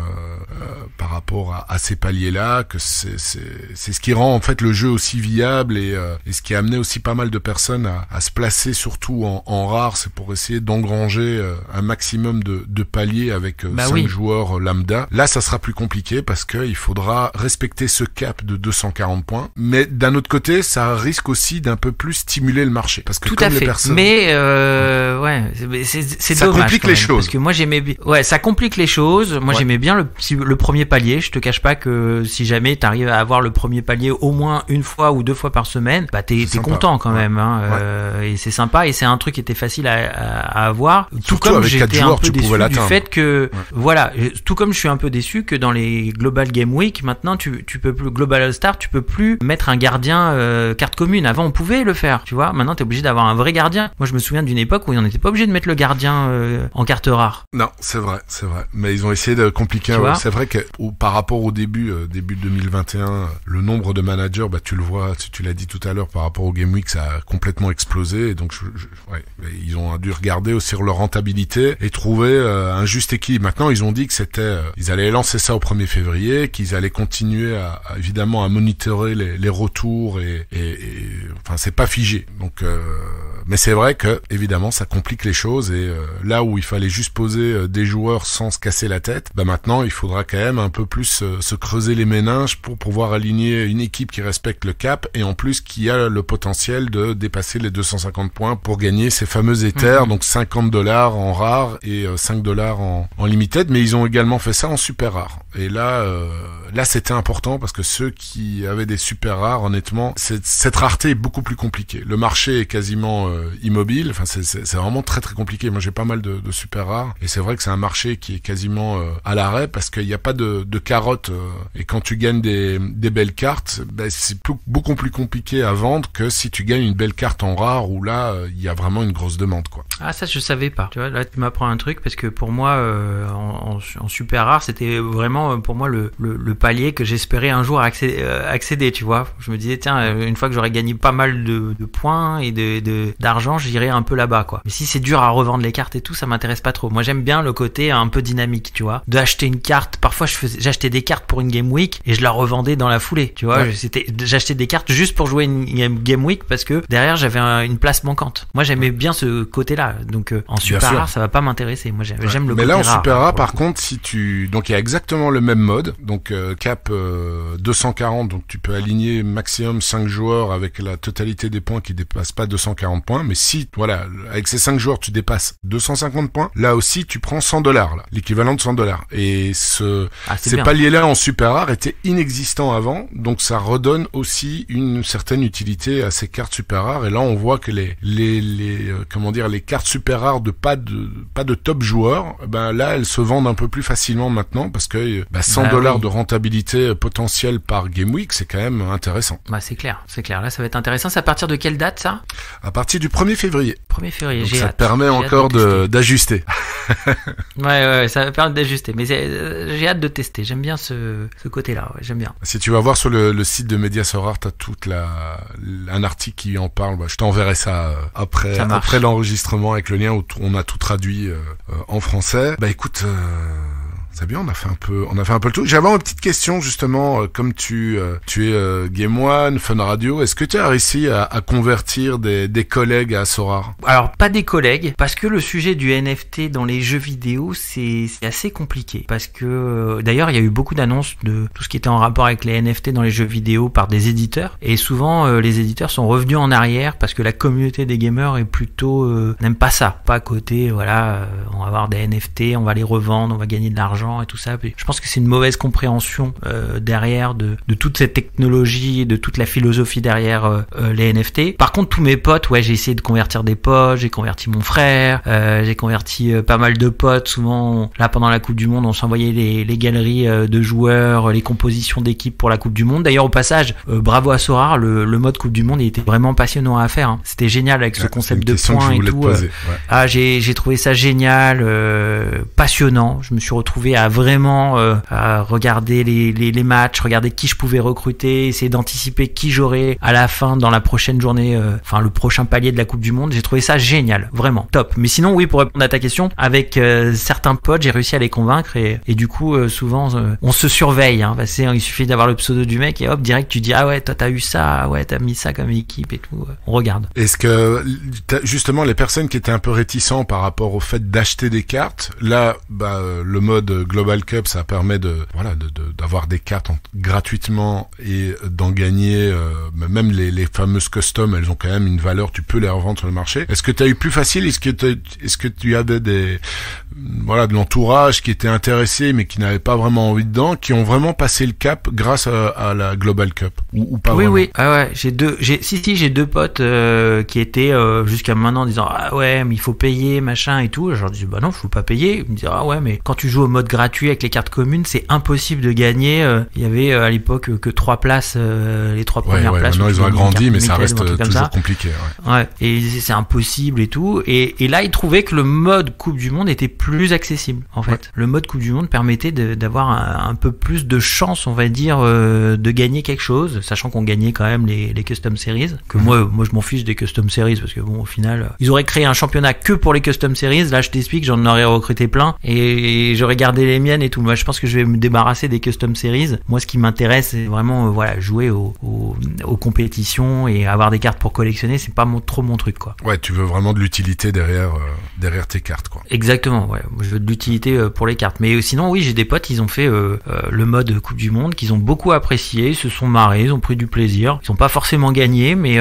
par rapport à ces paliers-là, que c'est ce qui rend en fait le jeu aussi viable et ce qui a amené aussi pas mal de personnes à se placer surtout en rare, c'est pour essayer d'engranger un maximum de paliers avec 5 joueurs lambda. Là, ça sera plus compliqué parce que il faudra respecter ce cap de 240 points. Mais d'un autre côté, ça risque aussi d'un peu plus stimuler le marché parce que tout comme à fait. Les personnes... Mais c'est ça dommage. Ça complique les choses. Parce que moi j'aimais bien. Ouais, ça complique les choses. Moi j'aimais bien le premier palier. Je te cache pas que si jamais t'arrives à avoir le premier palier au moins une fois ou 2 fois par semaine, t'es content quand même. Hein. Et c'est sympa et c'est un truc qui était facile à avoir. Surtout tout comme avec j'étais un peu déçu du fait que tout comme je suis un peu déçu que dans les Global Game Week maintenant tu peux plus Global All Star, tu peux plus mettre un gardien carte commune. Avant on pouvait le faire, tu vois. Maintenant t'es obligé d'avoir un vrai gardien. Moi je me souviens d'une époque où on n'était pas obligé de mettre le gardien en carte rare. Non, c'est vrai. Mais ils ont essayé de compliquer. C'est vrai que par rapport au début 2021, le nombre de managers, tu le vois, tu l'as dit tout à l'heure, par rapport au Game Week, ça a complètement explosé. Et donc ils ont dû regarder aussi leur rentabilité et trouver un juste équilibre. Maintenant, ils ont dit que ils allaient lancer ça au 1er février, qu'ils allaient continuer évidemment à monitorer les retours et enfin c'est pas figé. Donc mais c'est vrai que évidemment ça complique les choses et là où il fallait juste poser des joueurs sans se casser la tête, bah maintenant il faudra quand même un peu plus se creuser les méninges pour pouvoir aligner une équipe qui respecte le cap et en plus qui a le potentiel de dépasser les 250 points pour gagner ces fameux Ethers, donc $50 en rare et $5 en limited, mais ils ont également fait ça en super rare. Et là c'était important parce que ceux qui avaient des super rares, honnêtement, cette rareté est beaucoup plus compliquée. Le marché est quasiment immobile, enfin c'est vraiment très très compliqué. Moi j'ai pas mal de super rares et c'est vrai que c'est un marché qui est quasiment à l'arrêt parce qu'il n'y a pas de carotte et quand tu gagnes des belles cartes, ben, c'est beaucoup plus compliqué à vendre que si tu gagnes une belle carte en rare où là il y a vraiment une grosse demande quoi. Ah ça je savais pas. Tu vois là tu m'apprends un truc parce que pour moi en super rare c'était vraiment pour moi le palier que j'espérais un jour accéder, tu vois. Je me disais tiens une fois que j'aurais gagné pas mal de points et d'argent, j'irai un peu là-bas quoi. Mais si c'est dur à revendre les cartes et tout, ça m'intéresse pas trop. Moi j'aime bien le côté un peu dynamique, tu vois. D'acheter une carte, parfois j'achetais des cartes pour une game week et je la revendais dans la foulée, tu vois. Ouais. J'achetais des cartes juste pour jouer une game week parce que derrière j'avais une place manquante. Moi j'aimais bien ce côté-là. Donc en super rare, ça va pas m'intéresser. Moi j'aime le côté rare. Mais là en super rare par contre, donc il y a exactement le même mode. Donc cap 240, donc tu peux aligner maximum 5 joueurs avec la totalité des points qui dépassent pas 240 points, mais si voilà, avec ces 5 joueurs tu dépasses 250 points, là aussi tu prends $100 là, l'équivalent de $100. Et ces paliers-là en super rare étaient inexistants avant, donc ça redonne aussi une certaine utilité à ces cartes super rares. Et là on voit que les cartes super rares de pas de top joueurs, ben là elles se vendent un peu plus facilement maintenant parce que $100 de rentabilité potentielle par game week, c'est quand même intéressant. Bah c'est clair. Là ça va être intéressant. C'est à partir de quelle date ça ? À partir du 1er février. 1er février, donc ça te permet encore d'ajuster. ouais, ça va permettre d'ajuster. Mais j'ai hâte de tester. J'aime bien ce côté-là. Ouais, j'aime bien. Si tu vas voir sur le site de Media Sorare, t'as un article qui en parle. Bah, je t'enverrai ça après l'enregistrement avec le lien où on a tout traduit en français. Bah écoute. C'est bien, on a fait un peu le tour. J'avais une petite question justement, comme tu es Game One, Fun Radio, est-ce que tu as réussi à convertir des collègues à Sorare ? Alors pas des collègues, parce que le sujet du NFT dans les jeux vidéo c'est assez compliqué, parce que d'ailleurs il y a eu beaucoup d'annonces de tout ce qui était en rapport avec les NFT dans les jeux vidéo par des éditeurs, et souvent les éditeurs sont revenus en arrière parce que la communauté des gamers est plutôt n'aime pas ça, pas côté on va avoir des NFT, on va les revendre, on va gagner de l'argent et tout ça. Puis je pense que c'est une mauvaise compréhension derrière de toute cette technologie, de toute la philosophie derrière les NFT. Par contre, tous mes potes, j'ai essayé de convertir des potes, j'ai converti mon frère, j'ai converti pas mal de potes. Souvent, là pendant la Coupe du Monde, on s'envoyait les galeries de joueurs, les compositions d'équipes pour la Coupe du Monde. D'ailleurs, au passage, bravo à Sorare, le mode Coupe du Monde, il était vraiment passionnant à faire. Hein. C'était génial avec ce concept de points et tout. J'ai trouvé ça génial, passionnant. Je me suis retrouvé à vraiment à regarder les matchs, regarder qui je pouvais recruter, essayer d'anticiper qui j'aurais à la fin dans la prochaine journée, le prochain palier de la Coupe du Monde. J'ai trouvé ça génial, vraiment top. Mais sinon oui, pour répondre à ta question, avec certains potes, j'ai réussi à les convaincre et du coup souvent on se surveille. Hein, il suffit d'avoir le pseudo du mec et hop direct tu dis ah ouais toi t'as eu ça, ouais t'as mis ça comme équipe et tout. On regarde. Est-ce que justement les personnes qui étaient un peu réticents par rapport au fait d'acheter des cartes, là le mode Global Cup, ça permet d'avoir des cartes gratuitement et d'en gagner. Même les fameuses custom, elles ont quand même une valeur. Tu peux les revendre sur le marché. Est-ce que tu as eu plus facile ? Est-ce que tu avais de l'entourage qui était intéressé mais qui n'avait pas vraiment envie dedans, qui ont vraiment passé le cap grâce à la Global Cup ou pas vraiment ? Oui. Ah ouais, j'ai deux potes qui étaient jusqu'à maintenant en disant ah ouais mais il faut payer machin et tout. Je leur dis bah non, faut pas payer. Ils me disaient ah ouais mais quand tu joues au mode gratuit avec les cartes communes, c'est impossible de gagner. Il y avait à l'époque que 3 places, les 3 premières places. Maintenant ils ont agrandi, mais ça reste toujours compliqué. Ouais. Et c'est impossible et tout. Et là, ils trouvaient que le mode Coupe du Monde était plus accessible. En fait, le mode Coupe du Monde permettait d'avoir un peu plus de chance, on va dire, de gagner quelque chose, sachant qu'on gagnait quand même les custom series. Que moi, je m'en fiche des custom series parce que bon, au final, ils auraient créé un championnat que pour les custom series. Là, je t'explique, j'en aurais recruté plein et j'aurais gardé garder les miennes et tout. Moi, je pense que je vais me débarrasser des custom series. Moi, ce qui m'intéresse, c'est vraiment jouer aux compétitions et avoir des cartes pour collectionner. C'est pas trop mon truc, quoi. Ouais, tu veux vraiment de l'utilité derrière tes cartes, quoi. Exactement, ouais. Je veux de l'utilité pour les cartes. Mais sinon, oui, j'ai des potes, ils ont fait le mode Coupe du Monde, qu'ils ont beaucoup apprécié, ils se sont marrés, ils ont pris du plaisir. Ils ont pas forcément gagné, mais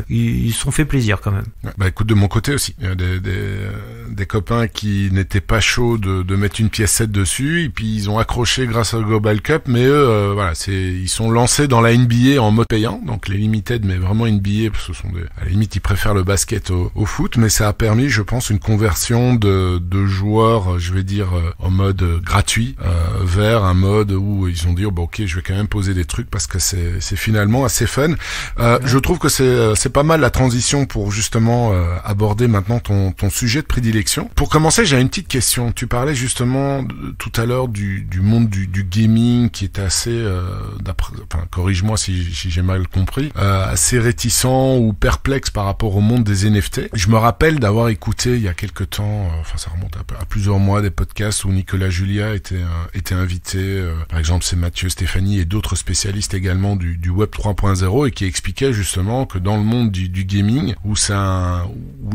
ils se sont fait plaisir quand même. Ouais, bah écoute, de mon côté aussi, il y a des copains qui n'étaient pas chauds de mettre une pièce 7 dessus, et puis ils ont accroché grâce au Global Cup, mais eux, ils sont lancés dans la NBA en mode payant, donc les limited, mais vraiment NBA, parce que ce sont à la limite, ils préfèrent le basket au foot, mais ça a permis, je pense, une conversion de joueurs, je vais dire, en mode gratuit, vers un mode où ils ont dit, ok, je vais quand même poser des trucs parce que c'est finalement assez fun. Je trouve que c'est pas mal la transition pour justement aborder maintenant ton sujet de prédilection. Pour commencer, j'ai une petite question. Tu parlais justement tout à l'heure du monde du gaming qui est assez, corrige-moi si j'ai mal compris, assez réticent ou perplexe par rapport au monde des NFT. Je me rappelle d'avoir écouté il y a quelque temps, ça remonte à plusieurs mois, des podcasts où Nicolas Julia était invité. Par exemple, c'est Mathieu Stéphanie et d'autres spécialistes également du Web 3.0 et qui expliquaient justement que dans le monde du gaming où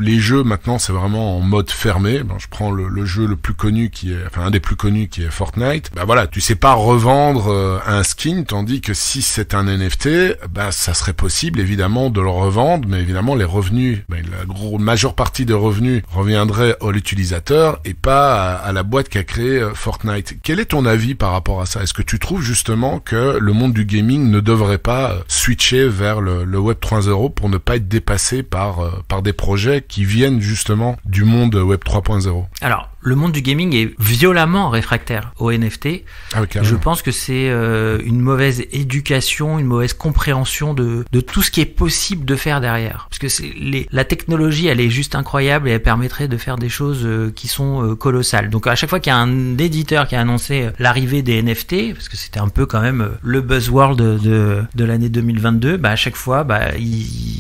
les jeux maintenant c'est vraiment en mode fermé. Je prends le jeu le plus connu un des plus connus qui est Fortnite. Tu sais pas revendre un skin, tandis que si c'est un NFT, ça serait possible évidemment de le revendre, mais évidemment les revenus, la majeure partie des revenus reviendrait à l'utilisateur et pas à la boîte qui a créé Fortnite. Quel est ton avis par rapport à ça? Est-ce que tu trouves justement que le monde du gaming ne devrait pas switcher vers le Web 3.0 pour ne pas être dépassé par des projets qui viennent justement du monde Web 3.0? Alors, le monde du gaming est violemment réfractaire aux NFT. Ah oui, je pense que c'est une mauvaise éducation, une mauvaise compréhension de tout ce qui est possible de faire derrière. Parce que la technologie, elle est juste incroyable et elle permettrait de faire des choses qui sont colossales. Donc à chaque fois qu'il y a un éditeur qui a annoncé l'arrivée des NFT, parce que c'était un peu quand même le buzzword de l'année 2022, à chaque fois,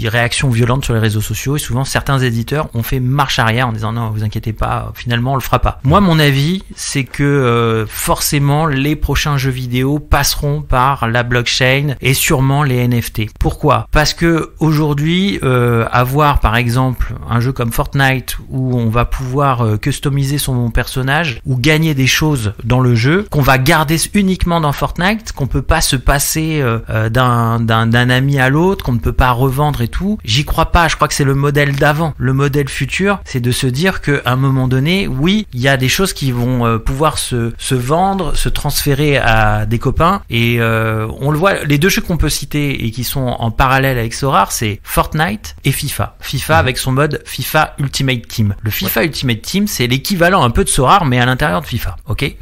réaction violente sur les réseaux sociaux et souvent certains éditeurs ont fait marche arrière en disant non, vous inquiétez pas, finalement on le fera pas. Moi, mon avis, c'est que forcément les prochains jeux vidéo passeront par la blockchain et sûrement les NFT. Pourquoi? Parce que aujourd'hui, avoir par exemple un jeu comme Fortnite où on va pouvoir customiser son personnage ou gagner des choses dans le jeu qu'on va garder uniquement dans Fortnite, qu'on peut pas se passer d'un ami à l'autre, qu'on ne peut pas revendre et tout, j'y crois pas. Je crois que c'est le modèle d'avant. Le modèle futur, c'est de se dire qu'à un moment donné, oui, il y a des choses qui vont pouvoir se vendre, se transférer à des copains et on le voit, les deux jeux qu'on peut citer et qui sont en parallèle avec Sorare, c'est Fortnite et FIFA. FIFA avec son mode FIFA Ultimate Team. Le FIFA Ultimate Team, c'est l'équivalent un peu de Sorare mais à l'intérieur de FIFA, ok?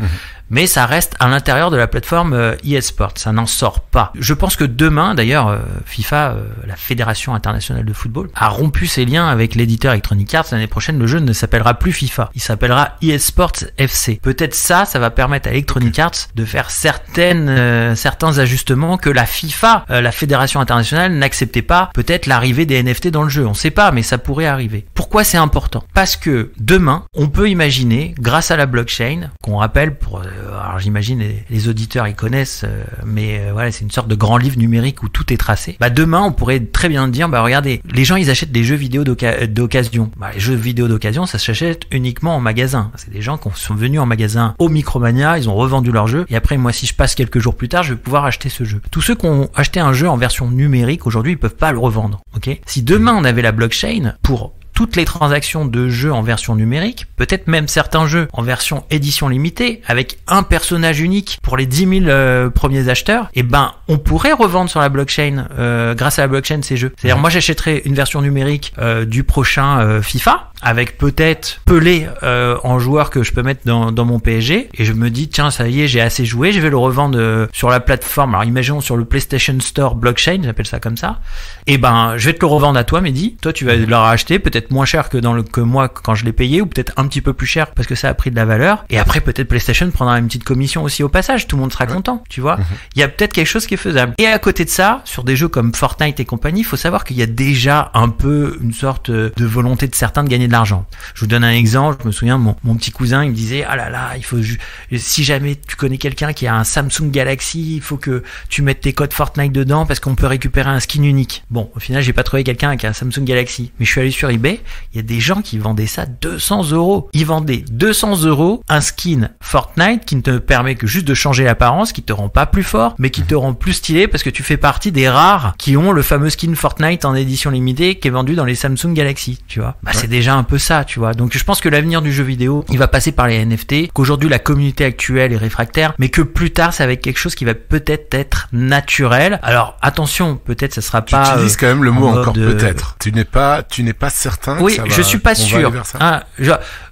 Mais ça reste à l'intérieur de la plateforme eSport, ça n'en sort pas. Je pense que demain, d'ailleurs, FIFA, la Fédération Internationale de Football, a rompu ses liens avec l'éditeur Electronic Arts. L'année prochaine, le jeu ne s'appellera plus FIFA, il s'appellera eSports FC. Peut-être ça va permettre à Electronic Arts de faire certains ajustements que la FIFA, la Fédération Internationale, n'acceptait pas. Peut-être l'arrivée des NFT dans le jeu, on sait pas, mais ça pourrait arriver. Pourquoi c'est important? Parce que demain, on peut imaginer, grâce à la blockchain, qu'on rappelle alors j'imagine les auditeurs ils connaissent, mais voilà, c'est une sorte de grand livre numérique où tout est tracé. Demain on pourrait très bien dire, regardez, les gens ils achètent des jeux vidéo d'occasion. Les jeux vidéo d'occasion, ça s'achète uniquement en magasin. C'est des gens qui sont venus en magasin au Micromania, ils ont revendu leur jeu et après moi si je passe quelques jours plus tard, je vais pouvoir acheter ce jeu. Tous ceux qui ont acheté un jeu en version numérique aujourd'hui, ils peuvent pas le revendre. Ok ? Si demain on avait la blockchain pour toutes les transactions de jeux en version numérique, peut-être même certains jeux en version édition limitée, avec un personnage unique pour les 10 000 premiers acheteurs, on pourrait revendre sur la blockchain, grâce à la blockchain ces jeux. C'est-à-dire, moi j'achèterais une version numérique du prochain FIFA, avec peut-être Pelé en joueur que je peux mettre dans mon PSG, et je me dis, tiens, ça y est, j'ai assez joué, je vais le revendre sur la plateforme, alors imaginons sur le PlayStation Store blockchain, j'appelle ça comme ça, et je vais te le revendre à toi, Mehdi, toi tu vas le racheter, peut-être moins cher que moi quand je l'ai payé, ou peut-être un petit peu plus cher parce que ça a pris de la valeur, et après peut-être PlayStation prendra une petite commission aussi au passage, tout le monde sera content, tu vois. Il y a peut-être quelque chose qui est faisable. Et à côté de ça, sur des jeux comme Fortnite et compagnie, il faut savoir qu'il y a déjà un peu une sorte de volonté de certains de gagner de l'argent. Je vous donne un exemple. Je me souviens, mon petit cousin, il me disait, ah là là, si jamais tu connais quelqu'un qui a un Samsung Galaxy, il faut que tu mettes tes codes Fortnite dedans parce qu'on peut récupérer un skin unique. Bon, au final, j'ai pas trouvé quelqu'un avec un Samsung Galaxy. Mais je suis allé sur eBay, il y a des gens qui vendaient ça 200 €. Ils vendaient 200 € un skin Fortnite qui ne te permet que juste de changer l'apparence, qui te rend pas plus fort, mais qui te rend plus stylé parce que tu fais partie des rares qui ont le fameux skin Fortnite en édition limitée qui est vendu dans les Samsung Galaxy, tu vois. Bah, c'est déjà un peu ça, tu vois. Donc, je pense que l'avenir du jeu vidéo, il va passer par les NFT, qu'aujourd'hui la communauté actuelle est réfractaire, mais que plus tard, ça va être quelque chose qui va peut-être être naturel. Alors, attention, peut-être ça sera pas... Tu utilises quand même le mot encore peut-être. Tu n'es pas certain. Oui, que ça je suis pas sûr. Hein,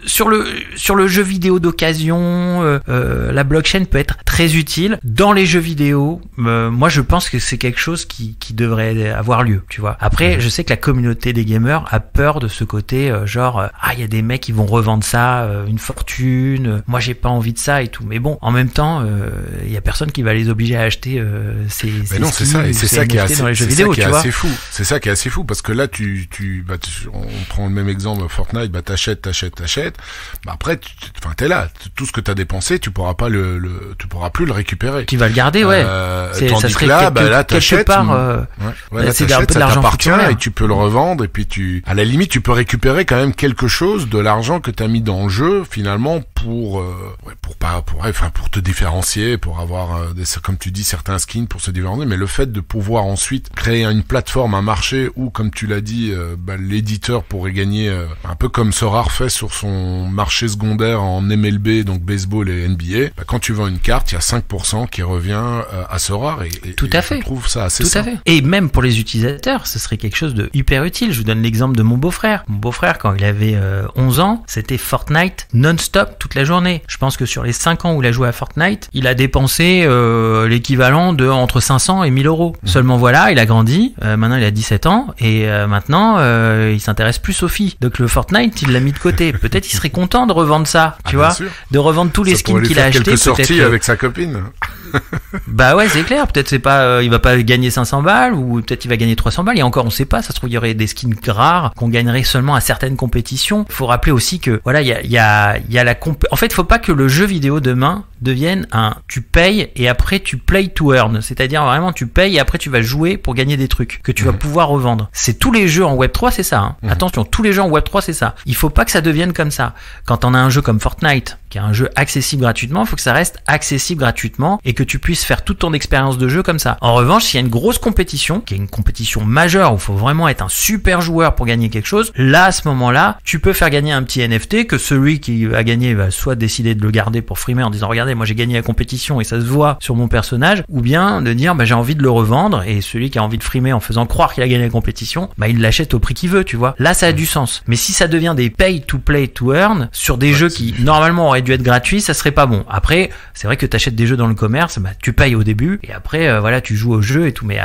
sur le jeu vidéo d'occasion, la blockchain peut être très utile. Dans les jeux vidéo, moi je pense que c'est quelque chose qui devrait avoir lieu, tu vois. Après, je sais que la communauté des gamers a peur de ce côté il y a des mecs qui vont revendre ça une fortune, moi j'ai pas envie de ça et tout. Mais bon, en même temps, il y a personne qui va les obliger à acheter ces non, c'est ça, et c'est ça qui est assez, dans les jeux vidéo, tu vois. Assez fou. C'est ça qui est assez fou parce que là on prend le même exemple Fortnite, t'achètes. Bah après t'es là, tout ce que t'as dépensé, tu pourras plus le récupérer. Tu vas le garder, ouais. Tandis que là, t'achètes, c'est un peu de ça l'argent t'appartient foutu, et tu peux le revendre et puis à la limite tu peux récupérer quand même quelque chose de l'argent que t'as mis dans le jeu finalement pour te différencier, pour avoir comme tu dis certains skins pour se différencier, mais le fait de pouvoir ensuite créer une plateforme, un marché où comme tu l'as dit l'éditeur pourrait gagner un peu comme Sorare fait sur son marché secondaire en MLB, donc baseball et NBA, quand tu vends une carte, il y a 5% qui revient à Sorare Tout à fait. Je trouve ça assez Tout à fait. Et même pour les utilisateurs, ce serait quelque chose de hyper utile. Je vous donne l'exemple de mon beau-frère. Mon beau-frère, quand il avait 11 ans, c'était Fortnite non-stop toute la journée. Je pense que sur les 5 ans où il a joué à Fortnite, il a dépensé l'équivalent de entre 500 et 1000 €. Seulement voilà, il a grandi. Maintenant, il a 17 ans et maintenant, il s'intéresse plus aux filles. Donc le Fortnite, il l'a mis de côté. Peut-être il serait content de revendre ça, tu vois, de revendre tous les skins qu'il a achetés. Quelques sorties avec sa copine. Bah ouais, c'est clair. Peut-être c'est pas, il va pas gagner 500 balles ou peut-être il va gagner 300 balles. Et encore, on sait pas. Ça se trouve, il y aurait des skins rares qu'on gagnerait seulement à certaines compétitions. Il faut rappeler aussi que voilà, il y a en fait, il faut pas que le jeu vidéo demain devienne tu payes et après tu play to earn. C'est-à-dire vraiment tu payes et après tu vas jouer pour gagner des trucs que tu vas pouvoir revendre. C'est tous les jeux en Web3, c'est ça. Hein. Attention, tous les jeux en Web3, c'est ça. Il faut pas que ça devienne comme ça. Quand on a un jeu comme Fortnite, qui est un jeu accessible gratuitement, il faut que ça reste accessible gratuitement et que tu puisses faire toute ton expérience de jeu comme ça. En revanche, s'il y a une grosse compétition, qui est une compétition majeure où il faut vraiment être un super joueur pour gagner quelque chose, là, à ce moment-là, tu peux faire gagner un petit NFT que celui qui va gagner va soit décider de le garder pour frimer en disant regardez, moi j'ai gagné la compétition et ça se voit sur mon personnage, ou bien de dire j'ai envie de le revendre et celui qui a envie de frimer en faisant croire qu'il a gagné la compétition, il l'achète au prix qu'il veut, tu vois. Là, ça a du sens. Mais si ça devient des pay to play to earn sur des jeux qui normalement auraient dû être gratuits, ça serait pas bon. Après, c'est vrai que t'achètes des jeux dans le commerce, tu payes au début et après tu joues au jeu et tout, mais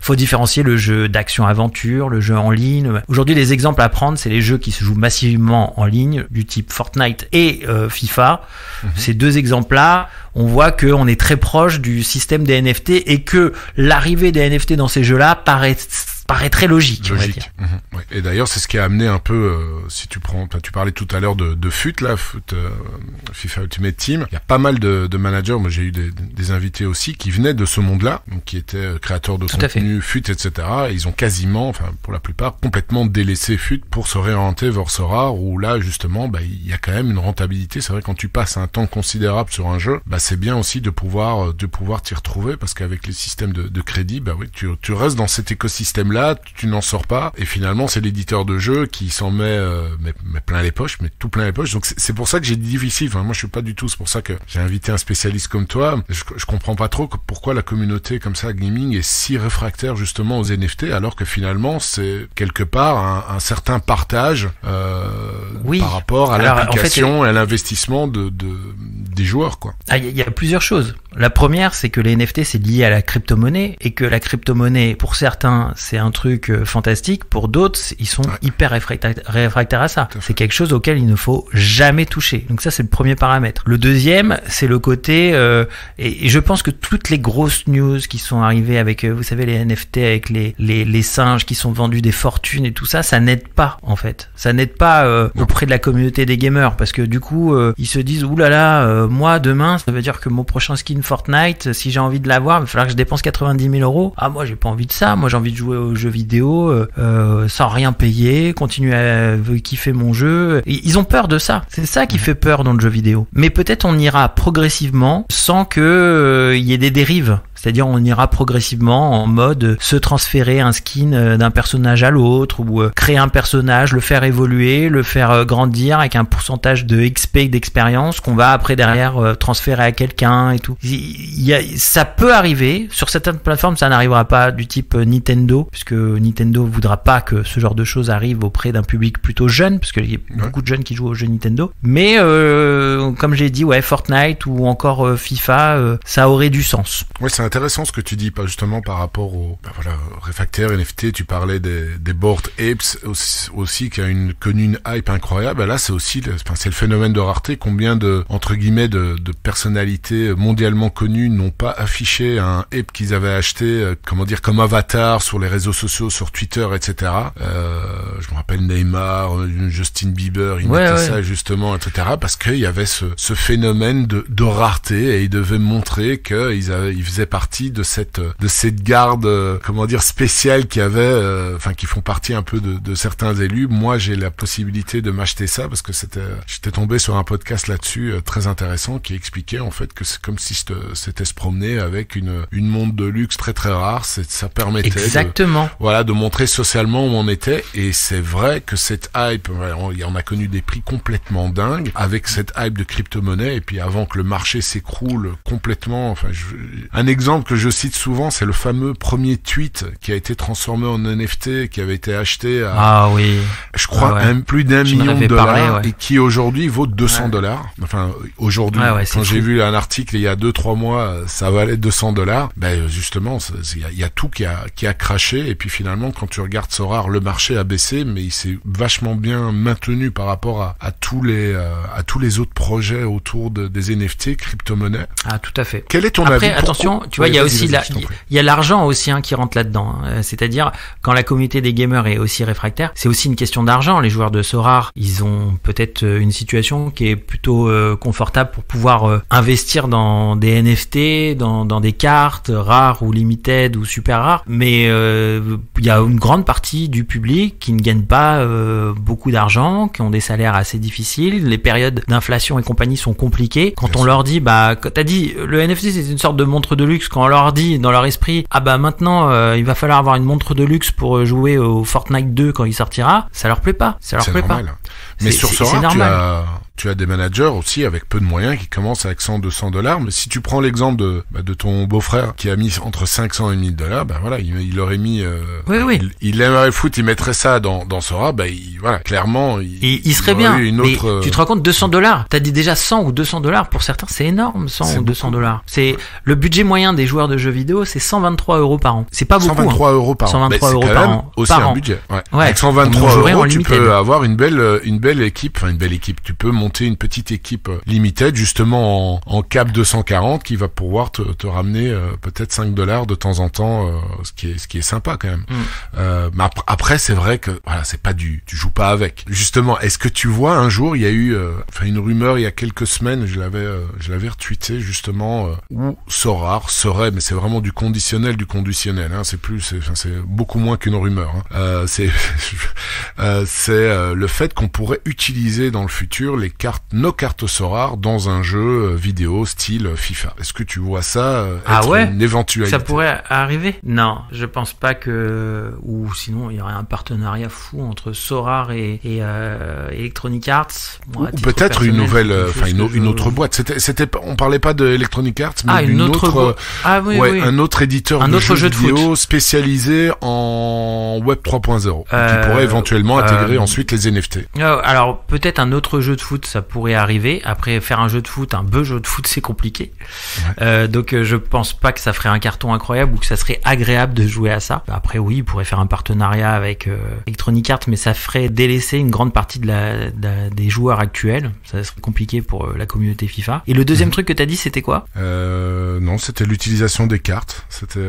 faut différencier le jeu d'action-aventure, le jeu en ligne. Aujourd'hui, les exemples à prendre, c'est les jeux qui se jouent massivement en ligne, du type Fortnite et FIFA. Ces deux exemples-là, on voit qu'on est très proche du système des NFT et que l'arrivée des NFT dans ces jeux-là paraît très logique. On va dire. Ouais. Et d'ailleurs, c'est ce qui a amené un peu, si tu parlais tout à l'heure de FUT, là, FIFA Ultimate Team. Il y a pas mal de managers, moi j'ai eu des invités aussi, qui venaient de ce monde-là, donc qui étaient créateurs de contenu, FUT, etc. Et ils ont quasiment, pour la plupart, complètement délaissé FUT pour se réorienter vers Sorare, où là, justement, il y a quand même une rentabilité. C'est vrai, quand tu passes un temps considérable sur un jeu, c'est bien aussi de pouvoir t'y retrouver, parce qu'avec les systèmes de crédit, tu restes dans cet écosystème-là, tu n'en sors pas, et finalement c'est l'éditeur de jeu qui s'en met plein les poches, tout plein les poches. Donc c'est pour ça que j'ai dit difficile. Moi je suis pas du tout, c'est pour ça que j'ai invité un spécialiste comme toi. Je comprends pas trop pourquoi la communauté comme ça gaming est si réfractaire justement aux NFT, alors que finalement c'est quelque part un certain partage par rapport à l'application et à l'investissement des joueurs, quoi. Il y a plusieurs choses. La première, c'est que les NFT, c'est lié à la crypto-monnaie et que la crypto-monnaie, pour certains, c'est un truc fantastique. Pour d'autres, ils sont hyper réfractaires à ça. C'est quelque chose auquel il ne faut jamais toucher. Donc ça, c'est le premier paramètre. Le deuxième, c'est le côté... et je pense que toutes les grosses news qui sont arrivées avec, vous savez, les NFT, avec les singes qui sont vendus des fortunes et tout ça, ça n'aide pas, en fait. Ça n'aide pas auprès de la communauté des gamers parce que du coup, ils se disent, oulala, moi, demain, ça veut dire que mon prochain skin Fortnite, si j'ai envie de l'avoir, il va falloir que je dépense 90 000 €. Ah, moi, j'ai pas envie de ça. Moi, j'ai envie de jouer aux jeux vidéo sans rien payer, continuer à kiffer mon jeu. Et ils ont peur de ça. C'est ça qui fait peur dans le jeu vidéo. Mais peut-être on ira progressivement sans que y ait des dérives. C'est-à-dire on ira progressivement en mode se transférer un skin d'un personnage à l'autre ou créer un personnage, le faire évoluer, le faire grandir avec un pourcentage de XP, d'expérience qu'on va après derrière transférer à quelqu'un et tout. Ça peut arriver. Sur certaines plateformes, ça n'arrivera pas du type Nintendo, puisque Nintendo voudra pas que ce genre de choses arrive auprès d'un public plutôt jeune, parce qu'il y a beaucoup de jeunes qui jouent aux jeux Nintendo. Mais comme j'ai dit, Fortnite ou encore FIFA, ça aurait du sens. Ouais, c'est intéressant ce que tu dis, pas justement par rapport aux réfractaires NFT. Tu parlais des Bored Apes aussi qui a connu une hype incroyable. Là, c'est aussi c'est le phénomène de rareté. Combien de entre guillemets de personnalités mondialement connues n'ont pas affiché un ape qu'ils avaient acheté, comme avatar sur les réseaux sociaux, sur Twitter, etc. Je me rappelle Neymar, Justin Bieber, ils mettaient ça justement, etc. Parce qu'il y avait ce phénomène de rareté et ils devaient montrer qu'ils faisaient partie de cette garde, spéciale qui font partie un peu de certains élus. Moi, j'ai la possibilité de m'acheter ça parce que j'étais tombé sur un podcast là-dessus très intéressant qui expliquait en fait que c'est comme si c'était se promener avec une montre de luxe très très rare. Ça permettait de montrer socialement où on était. Et c'est vrai que cette hype, on a connu des prix complètement dingues avec cette hype de crypto-monnaie. Et puis avant que le marché s'écroule complètement, un exemple que je cite souvent, c'est le fameux premier tweet qui a été transformé en NFT, qui avait été acheté à, je crois, plus d'1 million de dollars et qui aujourd'hui vaut 200 dollars. Enfin, aujourd'hui, quand j'ai vu un article il y a 2-3 mois, ça valait 200 dollars. Justement, il y a tout qui a craché. Et puis finalement, quand tu regardes Sorare, le marché a baissé, mais il s'est vachement bien maintenu par rapport à tous les autres projets autour des NFT, crypto-monnaies. Ah, tout à fait. Quel est ton avis? Après, attention, tu vois, il y a aussi il y a l'argent aussi qui rentre là-dedans. C'est-à-dire, quand la communauté des gamers est aussi réfractaire, c'est aussi une question d'argent. Les joueurs de Sorare, ils ont peut-être une situation qui est plutôt confortable pour pouvoir investir dans des NFT, dans des cartes rares ou limited ou super rares. Mais il y a une grande partie du public qui ne gagne pas beaucoup d'argent, qui ont des salaires assez difficiles. Les périodes d'inflation et compagnie sont compliquées. Quand on leur dit, t'as dit, le NFT c'est une sorte de montre de luxe. Quand on leur dit dans leur esprit, maintenant il va falloir avoir une montre de luxe pour jouer au Fortnite 2 quand il sortira, ça leur plaît pas. Ça leur plaît normal. pas. Mais sur Sorare, tu as des managers aussi avec peu de moyens qui commencent avec 100-200 dollars. Mais si tu prends l'exemple de ton beau-frère qui a mis entre 500 et 1000 dollars, il aurait mis, il aimerait le foot, il mettrait ça dans Sorare, clairement, il serait bien. Mais tu te rends compte, 200 dollars, t'as dit déjà 100 ou 200 dollars, pour certains, c'est énorme, 100 ou 200 dollars. C'est, le budget moyen des joueurs de jeux vidéo, c'est 123 € par an. C'est pas beaucoup. 123 € par an. 123 € par an. Aussi un budget. Avec 123 €, tu peux avoir une belle équipe, tu peux monter une petite équipe limited justement en cap 240 qui va pouvoir te ramener peut-être 5 dollars de temps en temps, ce qui est sympa quand même. Mais après c'est vrai que c'est pas tu joues pas avec. Justement, est-ce que tu vois un jour il y a eu une rumeur il y a quelques semaines, je l'avais retweeté justement où Sorare serait, mais c'est vraiment du conditionnel c'est beaucoup moins qu'une rumeur c'est le fait qu'on pourrait utiliser dans le futur nos cartes Sorare dans un jeu vidéo style FIFA. Est-ce que tu vois ça être une éventualité? Ça pourrait arriver? Non, je pense pas ou sinon il y aurait un partenariat fou entre Sorare et Electronic Arts. Moi, ou peut-être une nouvelle, une autre boîte. On parlait pas de Electronic Arts, mais d'une autre, un autre éditeur de jeux vidéo spécialisé en Web 3.0 qui pourrait éventuellement intégrer ensuite les NFT. Ouais, Alors peut-être un autre jeu de foot, ça pourrait arriver. Après, faire un jeu de foot, un beau jeu de foot, c'est compliqué. Ouais. Donc je pense pas que ça ferait un carton incroyable ou que ça serait agréable de jouer à ça. Après oui, il pourrait faire un partenariat avec Electronic Arts, mais ça ferait délaisser une grande partie des joueurs actuels. Ça serait compliqué pour la communauté FIFA. Et le deuxième truc que t'as dit, c'était quoi? Non, c'était l'utilisation des cartes. C'était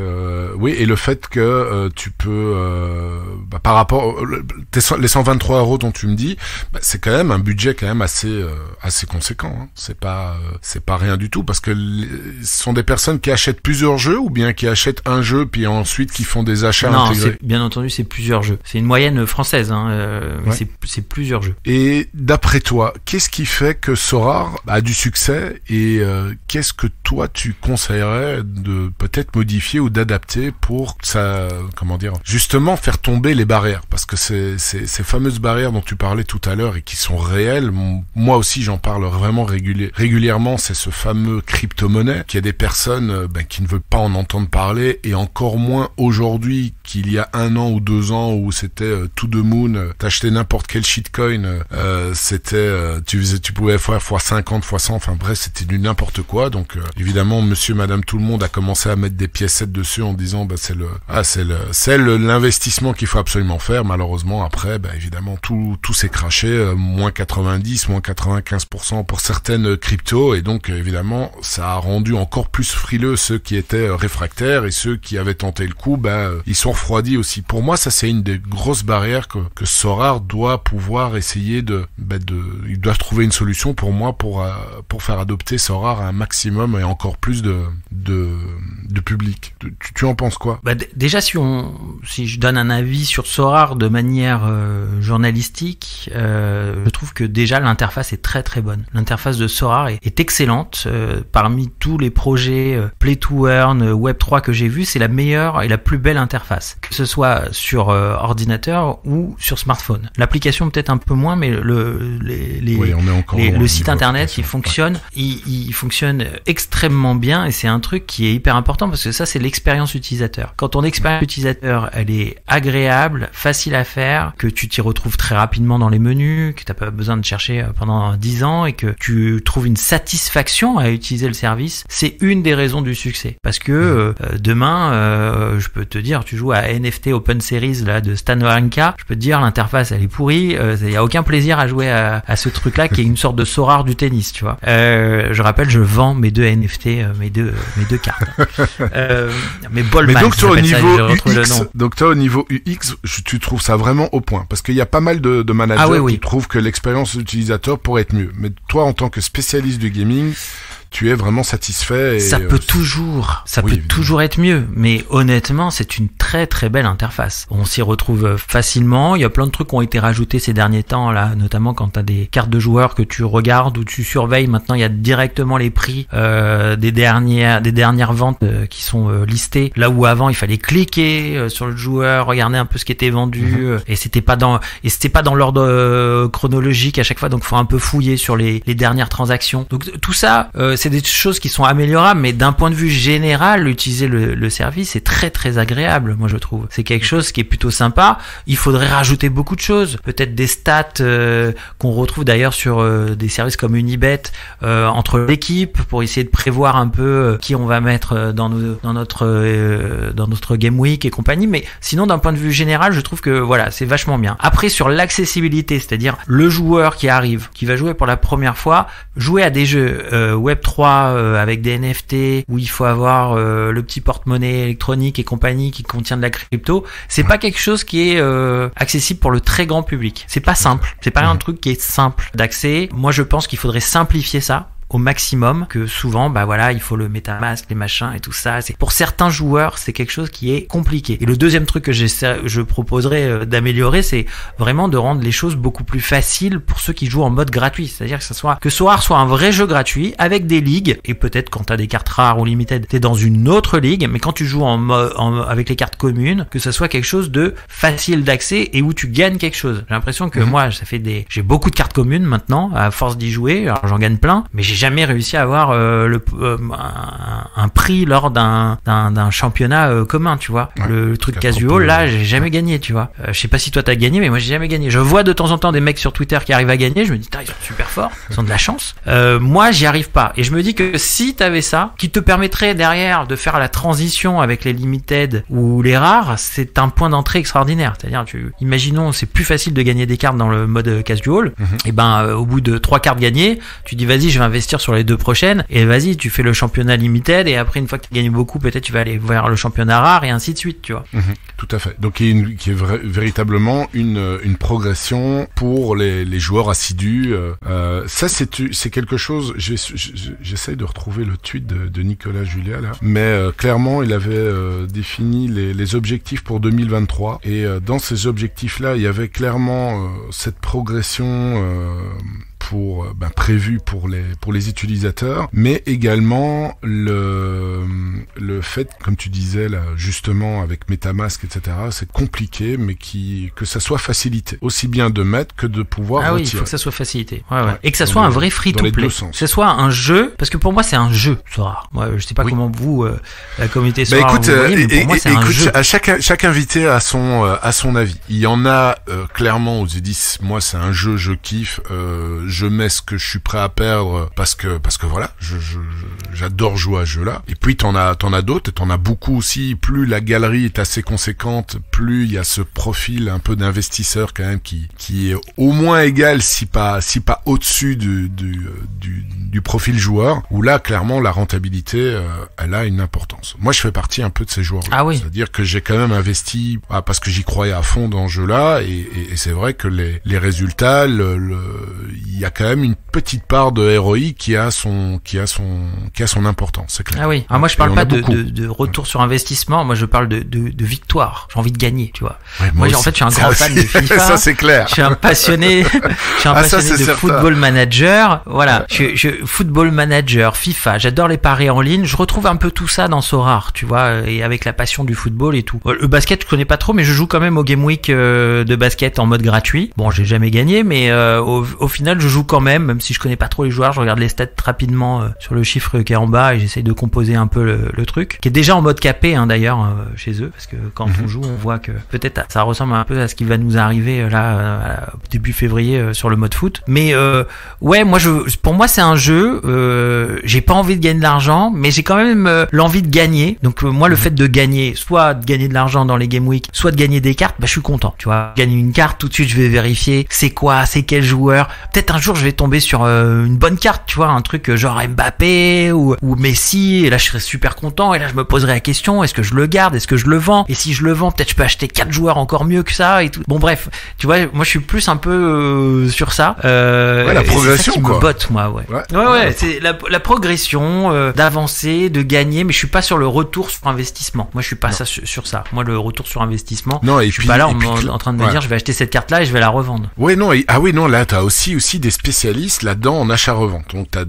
oui, et le fait que tu peux par rapport les 123 € dont tu me dis, c'est quand même un budget quand même assez conséquent. Hein. C'est pas rien du tout, parce que ce sont des personnes qui achètent plusieurs jeux ou bien qui achètent un jeu puis ensuite qui font des achats intégrés. Bien entendu, c'est plusieurs jeux. C'est une moyenne française, mais c'est plusieurs jeux. Et d'après toi, qu'est-ce qui fait que Sorare a du succès et qu'est-ce que toi tu conseillerais de peut-être modifier ou d'adapter pour ça, justement faire tomber les barrières, parce que ces fameuses barrières dont tu parlais tout à l'heure et qui sont réelles, moi aussi j'en parle vraiment régulièrement, c'est ce fameux crypto-monnaie, qu'il y a des personnes qui ne veulent pas en entendre parler, et encore moins aujourd'hui qu'il y a 1 an ou 2 ans où c'était to the moon, t'achetais n'importe quel shitcoin, c'était tu pouvais faire x50, x100, enfin bref, c'était du n'importe quoi. Donc évidemment monsieur, madame, tout le monde a commencé à mettre des piécettes dessus en disant c'est l'investissement qu'il faut absolument faire. Malheureusement après évidemment tout s'est craché, moins 90, moins 95% pour certaines cryptos, et donc évidemment ça a rendu encore plus frileux ceux qui étaient réfractaires, et ceux qui avaient tenté le coup, ils sont refroidis aussi. Pour moi, ça c'est une des grosses barrières que Sorare doit pouvoir essayer ils doivent trouver une solution pour moi pour faire adopter Sorare à un maximum et encore plus de public. Tu en penses quoi? Déjà, si je donne un avis sur Sorare de manière journalistique, je trouve que déjà l'interface est très très bonne. L'interface de Sorare est excellente. Parmi tous les projets Play to Earn, Web3 que j'ai vus, c'est la meilleure et la plus belle interface, que ce soit sur ordinateur ou sur smartphone. L'application peut-être un peu moins, mais le site internet, il fonctionne extrêmement bien, et c'est un truc qui est hyper important, parce que ça c'est l'expérience utilisateur. Quand ton expérience utilisateur elle est agréable, facile à faire, que tu t'y retrouves très rapidement dans les menus, que t'as pas besoin de chercher pendant 10 ans, et que tu trouves une satisfaction à utiliser le service, c'est une des raisons du succès. Parce que demain, je peux te dire, tu joues à NFT Open Series là de Stan Wawrinka, je peux te dire l'interface elle est pourrie, il y a aucun plaisir à jouer à ce truc là qui est une sorte de Sorare du tennis, tu vois. Je rappelle, je vends mes 2 NFT, mes deux cartes. Mais Ballman, donc toi au niveau UX, tu trouves ça vraiment au point, parce qu'il y a pas mal de managers qui trouvent que l'expérience utilisateur pourrait être mieux. Mais toi, en tant que spécialiste du gaming, tu es vraiment satisfait. Ça peut toujours être mieux, mais honnêtement, c'est une très très belle interface. On s'y retrouve facilement. Il y a plein de trucs qui ont été rajoutés ces derniers temps là, notamment quand t'as des cartes de joueurs que tu regardes ou tu surveilles. Maintenant, il y a directement les prix des dernières ventes qui sont listées. Là où avant, il fallait cliquer sur le joueur, regarder un peu ce qui était vendu, et c'était pas dans l'ordre chronologique à chaque fois. Donc, faut un peu fouiller sur les dernières transactions. Donc tout ça, c'est des choses qui sont améliorables, mais d'un point de vue général, utiliser le service est très très agréable, moi je trouve. C'est quelque chose qui est plutôt sympa. Il faudrait rajouter beaucoup de choses, peut-être des stats qu'on retrouve d'ailleurs sur des services comme Unibet entre l'équipe, pour essayer de prévoir un peu qui on va mettre dans notre Game Week et compagnie. Mais sinon, d'un point de vue général, je trouve que voilà, c'est vachement bien. Après, sur l'accessibilité, c'est-à-dire le joueur qui arrive, qui va jouer pour la première fois, jouer à des jeux Web3 avec des NFT où il faut avoir le petit porte-monnaie électronique et compagnie qui contient de la crypto, c'est pas quelque chose qui est accessible pour le très grand public. C'est pas simple, c'est pas un truc qui est simple d'accès. Moi je pense qu'il faudrait simplifier ça au maximum, que souvent il faut le MetaMask, les machins et tout ça. C'est pour certains joueurs, c'est quelque chose qui est compliqué. Et le deuxième truc que je proposerais d'améliorer, c'est vraiment de rendre les choses beaucoup plus faciles pour ceux qui jouent en mode gratuit. C'est-à-dire que Sorare soit un vrai jeu gratuit avec des ligues, et peut-être quand t'as des cartes rares ou limited, t'es dans une autre ligue, mais quand tu joues avec les cartes communes, que ça soit quelque chose de facile d'accès et où tu gagnes quelque chose. J'ai l'impression que moi, j'ai beaucoup de cartes communes maintenant, à force d'y jouer, alors j'en gagne plein, mais j'ai jamais réussi à avoir un prix lors d'un championnat commun, tu vois. Ouais, le truc casual, là, j'ai jamais gagné, tu vois. Je sais pas si toi t'as gagné, mais moi j'ai jamais gagné. Je vois de temps en temps des mecs sur Twitter qui arrivent à gagner, je me dis, ils sont super forts, ils ont de la chance. Moi, j'y arrive pas. Et je me dis que si t'avais ça, qui te permettrait derrière de faire la transition avec les limited ou les rares, c'est un point d'entrée extraordinaire. C'est-à-dire, imaginons, c'est plus facile de gagner des cartes dans le mode casual. Et au bout de 3 cartes gagnées, tu dis, vas-y, je vais investir sur les 2 prochaines, et vas-y, tu fais le championnat limited, et après, une fois que tu gagnes beaucoup, peut-être tu vas aller vers le championnat rare, et ainsi de suite, tu vois. Tout à fait. Donc, qui est véritablement une progression pour les joueurs assidus. Ça, c'est quelque chose. J'essaye de retrouver le tweet de Nicolas Julia là, mais clairement, il avait défini les objectifs pour 2023, et dans ces objectifs-là, il y avait clairement cette progression prévu pour les utilisateurs, mais également le fait, comme tu disais là justement avec MetaMask, etc., c'est compliqué, mais que ça soit facilité, aussi bien de mettre que de pouvoir retirer. Il faut que ça soit facilité. Ouais. Et que ça soit un vrai free-to-play. Que ce soit un jeu, parce que pour moi c'est un jeu, Sora. Moi, je sais pas comment vous, la communauté Sora, écoute, vous voyez, mais pour moi c'est un jeu. À chaque invité a son avis. Il y en a clairement où ils disent, moi c'est un jeu, je kiffe, je mets ce que je suis prêt à perdre parce que voilà, j'adore jouer à ce jeu-là. Et puis t'en as d'autres, et t'en as beaucoup aussi. Plus la galerie est assez conséquente, plus il y a ce profil un peu d'investisseur quand même qui est au moins égal, si pas au-dessus du profil joueur. Où là, clairement, la rentabilité, elle a une importance. Moi, je fais partie un peu de ces joueurs. C'est-à-dire que j'ai quand même investi parce que j'y croyais à fond dans ce jeu-là, et c'est vrai que les résultats, il y a quand même une petite part de ROI qui a son importance, c'est clair. Moi je parle pas de retour sur investissement, moi je parle de victoire. J'ai envie de gagner, tu vois. Moi en fait je suis un grand fan de FIFA. Ça c'est clair. Je suis un passionné de Football Manager. Voilà, je Football Manager, FIFA, j'adore les paris en ligne, je retrouve un peu tout ça dans Sorare, tu vois, et avec la passion du football et tout. Le basket je connais pas trop, mais je joue quand même au Game Week de basket en mode gratuit. Bon, j'ai jamais gagné, mais au final je joue quand même si je connais pas trop les joueurs, je regarde les stats rapidement sur le chiffre qui est en bas, et j'essaye de composer un peu le truc, qui est déjà en mode capé d'ailleurs chez eux, parce que quand on joue, on voit que peut-être ça ressemble un peu à ce qui va nous arriver là début février sur le mode foot. Mais pour moi c'est un jeu, j'ai pas envie de gagner de l'argent, mais j'ai quand même l'envie de gagner. Donc moi le fait de gagner, soit de gagner de l'argent dans les Game Week, soit de gagner des cartes, je suis content. Tu vois, gagner une carte, tout de suite je vais vérifier c'est quel joueur. Peut-être un jour je vais tomber sur une bonne carte, tu vois, un truc genre Mbappé ou Messi, et là je serais super content, et là je me poserai la question, est-ce que je le garde, est-ce que je le vends, et si je le vends, peut-être je peux acheter 4 joueurs encore mieux que ça et tout. Bon bref, tu vois, moi je suis plus un peu sur ça. La progression, c'est ça qui me botte, moi. C'est la progression, d'avancer, de gagner, mais je suis pas sur le retour sur investissement. Moi je suis pas sur ça. Moi le retour sur investissement, je suis pas là en train de me dire je vais acheter cette carte là et je vais la revendre. Là t'as aussi des spécialistes là-dedans en achat-revente. Donc t'as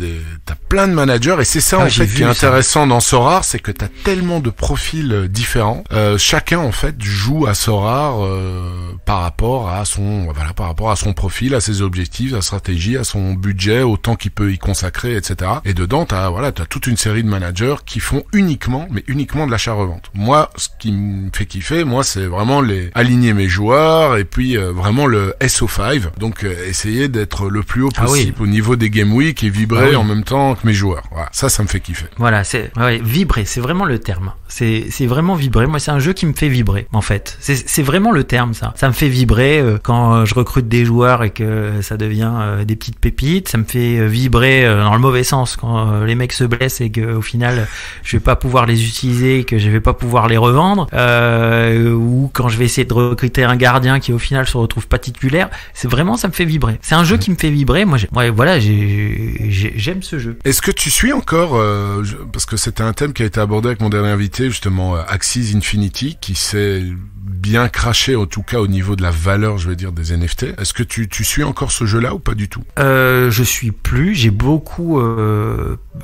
plein de managers, et c'est ça en fait qui est intéressant dans Sorare, c'est que t'as tellement de profils différents. Chacun en fait joue à Sorare par rapport à son profil, à ses objectifs, à sa stratégie, à son budget, au temps qu'il peut y consacrer, etc. Et dedans t'as toute une série de managers qui font uniquement de l'achat-revente. Moi, ce qui me fait kiffer, c'est vraiment aligner mes joueurs, et puis vraiment le SO5. Donc essayer d'être le plus haut possible au niveau des Game Week, et vibrer en même temps que mes joueurs. Voilà, ça me fait kiffer. Voilà, vibrer, c'est vraiment le terme. C'est vraiment vibrer. Moi, c'est un jeu qui me fait vibrer, en fait. C'est vraiment le terme, ça. Ça me fait vibrer quand je recrute des joueurs et que ça devient des petites pépites. Ça me fait vibrer dans le mauvais sens quand les mecs se blessent et que au final, je vais pas pouvoir les utiliser et que je vais pas pouvoir les revendre. Ou quand je vais essayer de recruter un gardien qui au final se retrouve pas titulaire. C'est vraiment, ça me fait vibrer. C'est un jeu qui me fait vibrer. Moi, j'aime ce jeu. Est-ce que tu suis encore, parce que c'était un thème qui a été abordé avec mon dernier invité, justement, Axis Infinity, qui s'est bien craché, en tout cas au niveau de la valeur, je veux dire, des NFT. Est-ce que tu suis encore ce jeu-là ou pas du tout? Je suis plus. J'ai beaucoup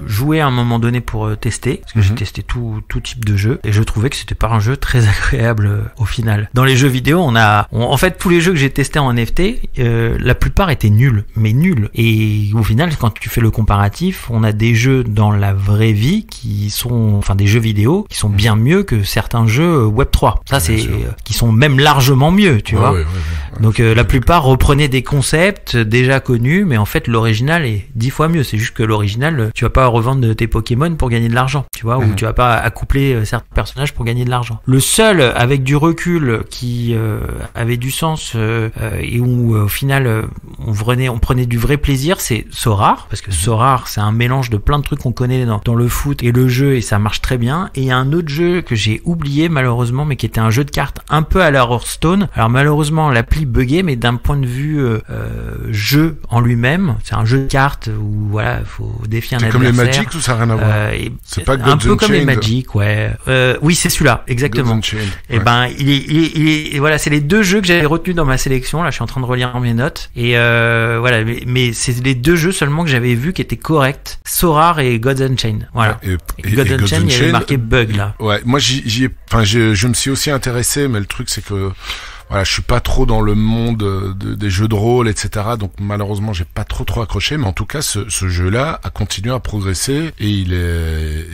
joué à un moment donné pour tester, parce que j'ai testé tout type de jeu, et je trouvais que c'était pas un jeu très agréable au final. Dans les jeux vidéo, en fait, tous les jeux que j'ai testés en NFT, la plupart étaient nuls, mais nuls. Et au final, quand tu fais le comparatif, on a des jeux dans la vraie vie des jeux vidéo qui sont bien mieux que certains jeux Web3. Ça, qui sont même largement mieux, tu vois. Ouais. Donc la plupart reprenaient des concepts déjà connus, mais en fait l'original est 10 fois mieux. C'est juste que l'original, tu vas pas revendre tes Pokémon pour gagner de l'argent, tu vois, ou tu vas pas accoupler certains personnages pour gagner de l'argent. Le seul avec du recul qui avait du sens et où au final on prenait du vrai plaisir, c'est Sorare, parce que Sorare c'est un mélange de plein de trucs qu'on connaît dans le foot et le jeu, et ça marche très bien. Et il y a un autre jeu que j'ai oublié malheureusement, mais qui était un jeu de cartes un peu à la Hearthstone. Alors malheureusement l'appli buguait, mais d'un point de vue jeu en lui-même, c'est un jeu de cartes où voilà, faut défier un adversaire. C'est comme les Magic ou ça n'a rien à voir? C'est pas un peu comme les Magic, ouais. Oui, c'est celui-là, exactement. Et ben, il est voilà, c'est les deux jeux que j'avais retenus dans ma sélection. Là, je suis en train de relire mes notes. Et voilà, mais c'est les deux jeux seulement que j'avais vus qui étaient corrects. Sorare et Gods Unchained. Voilà. Et Gods Unchained, il y avait marqué bug là. Ouais, moi je me suis aussi intéressé, mais le truc c'est que voilà, je suis pas trop dans le monde des jeux de rôle, etc. Donc malheureusement, j'ai pas trop accroché. Mais en tout cas, ce jeu-là a continué à progresser et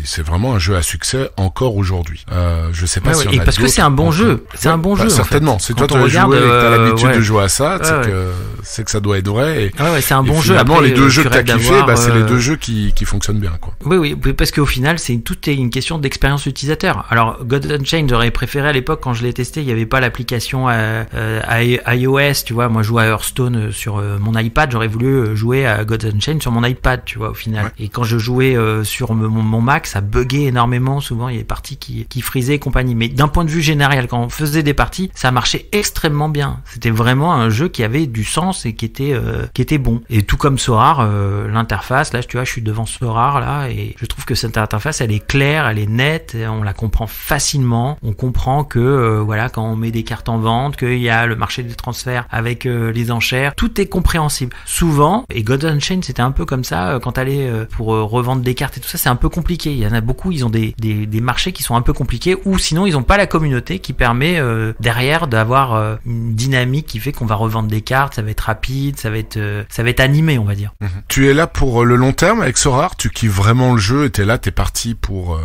c'est vraiment un jeu à succès encore aujourd'hui. Je sais pas si on a parce que c'est un bon jeu. C'est un bon jeu. Certainement. En fait. C'est toi, tu as joué, t'as l'habitude de jouer à ça. C'est que ça doit être vrai. Et, c'est un bon jeu. Finalement, les deux jeux que t'as kiffé, c'est les deux jeux qui fonctionnent bien, quoi. Oui, parce qu'au final, tout est une question d'expérience utilisateur. Alors, God Unchained, j'aurais préféré à l'époque quand je l'ai testé, il y avait pas l'application iOS, tu vois. Moi, je joue à Hearthstone sur mon iPad. J'aurais voulu jouer à Gods Unchained sur mon iPad, tu vois, au final. Ouais. Et quand je jouais sur mon Mac, ça buguait énormément. Souvent, il y a des parties qui frisaient et compagnie. Mais d'un point de vue général, quand on faisait des parties, ça marchait extrêmement bien. C'était vraiment un jeu qui avait du sens et qui était bon. Et tout comme Sorare, l'interface, là, tu vois, je suis devant Sorare, là, et je trouve que cette interface, elle est claire, elle est nette, on la comprend facilement. On comprend que, voilà, quand on met des cartes en vente, qu'il y a le marché des transferts avec les enchères, tout est compréhensible. Souvent, et God Unchained c'était un peu comme ça, quand t'allais pour revendre des cartes et tout ça, c'est un peu compliqué. Il y en a beaucoup, ils ont des marchés qui sont un peu compliqués, ou sinon ils ont pas la communauté qui permet derrière d'avoir une dynamique qui fait qu'on va revendre des cartes, ça va être rapide, ça va être animé, on va dire. Tu es là pour le long terme avec Sorare, tu kiffes vraiment le jeu et t'es là, t'es parti pour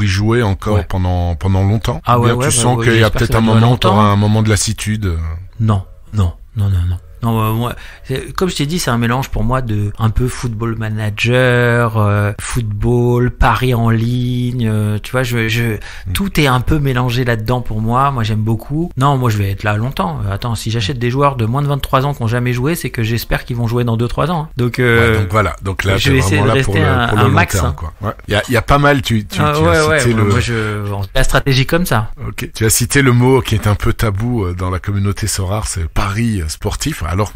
y jouer encore pendant longtemps. Ah ouais, tu sens qu'il y a peut-être un moment, t'auras un moment de lassitude. Non. Non, moi, comme je t'ai dit, c'est un mélange pour moi de un peu football manager, football, paris en ligne, tu vois, tout est un peu mélangé là-dedans pour moi. Moi, j'aime beaucoup. Non, moi, je vais être là longtemps. Attends, si j'achète des joueurs de moins de 23 ans qui n'ont jamais joué, c'est que j'espère qu'ils vont jouer dans 2-3 ans. Donc voilà. Donc là, je vais essayer de rester pour le long max, terme, quoi. Ouais. Il y a pas mal, tu as cité moi, la stratégie comme ça. Ok. Tu as cité le mot qui est un peu tabou dans la communauté Sorare, c'est paris sportif. Alors,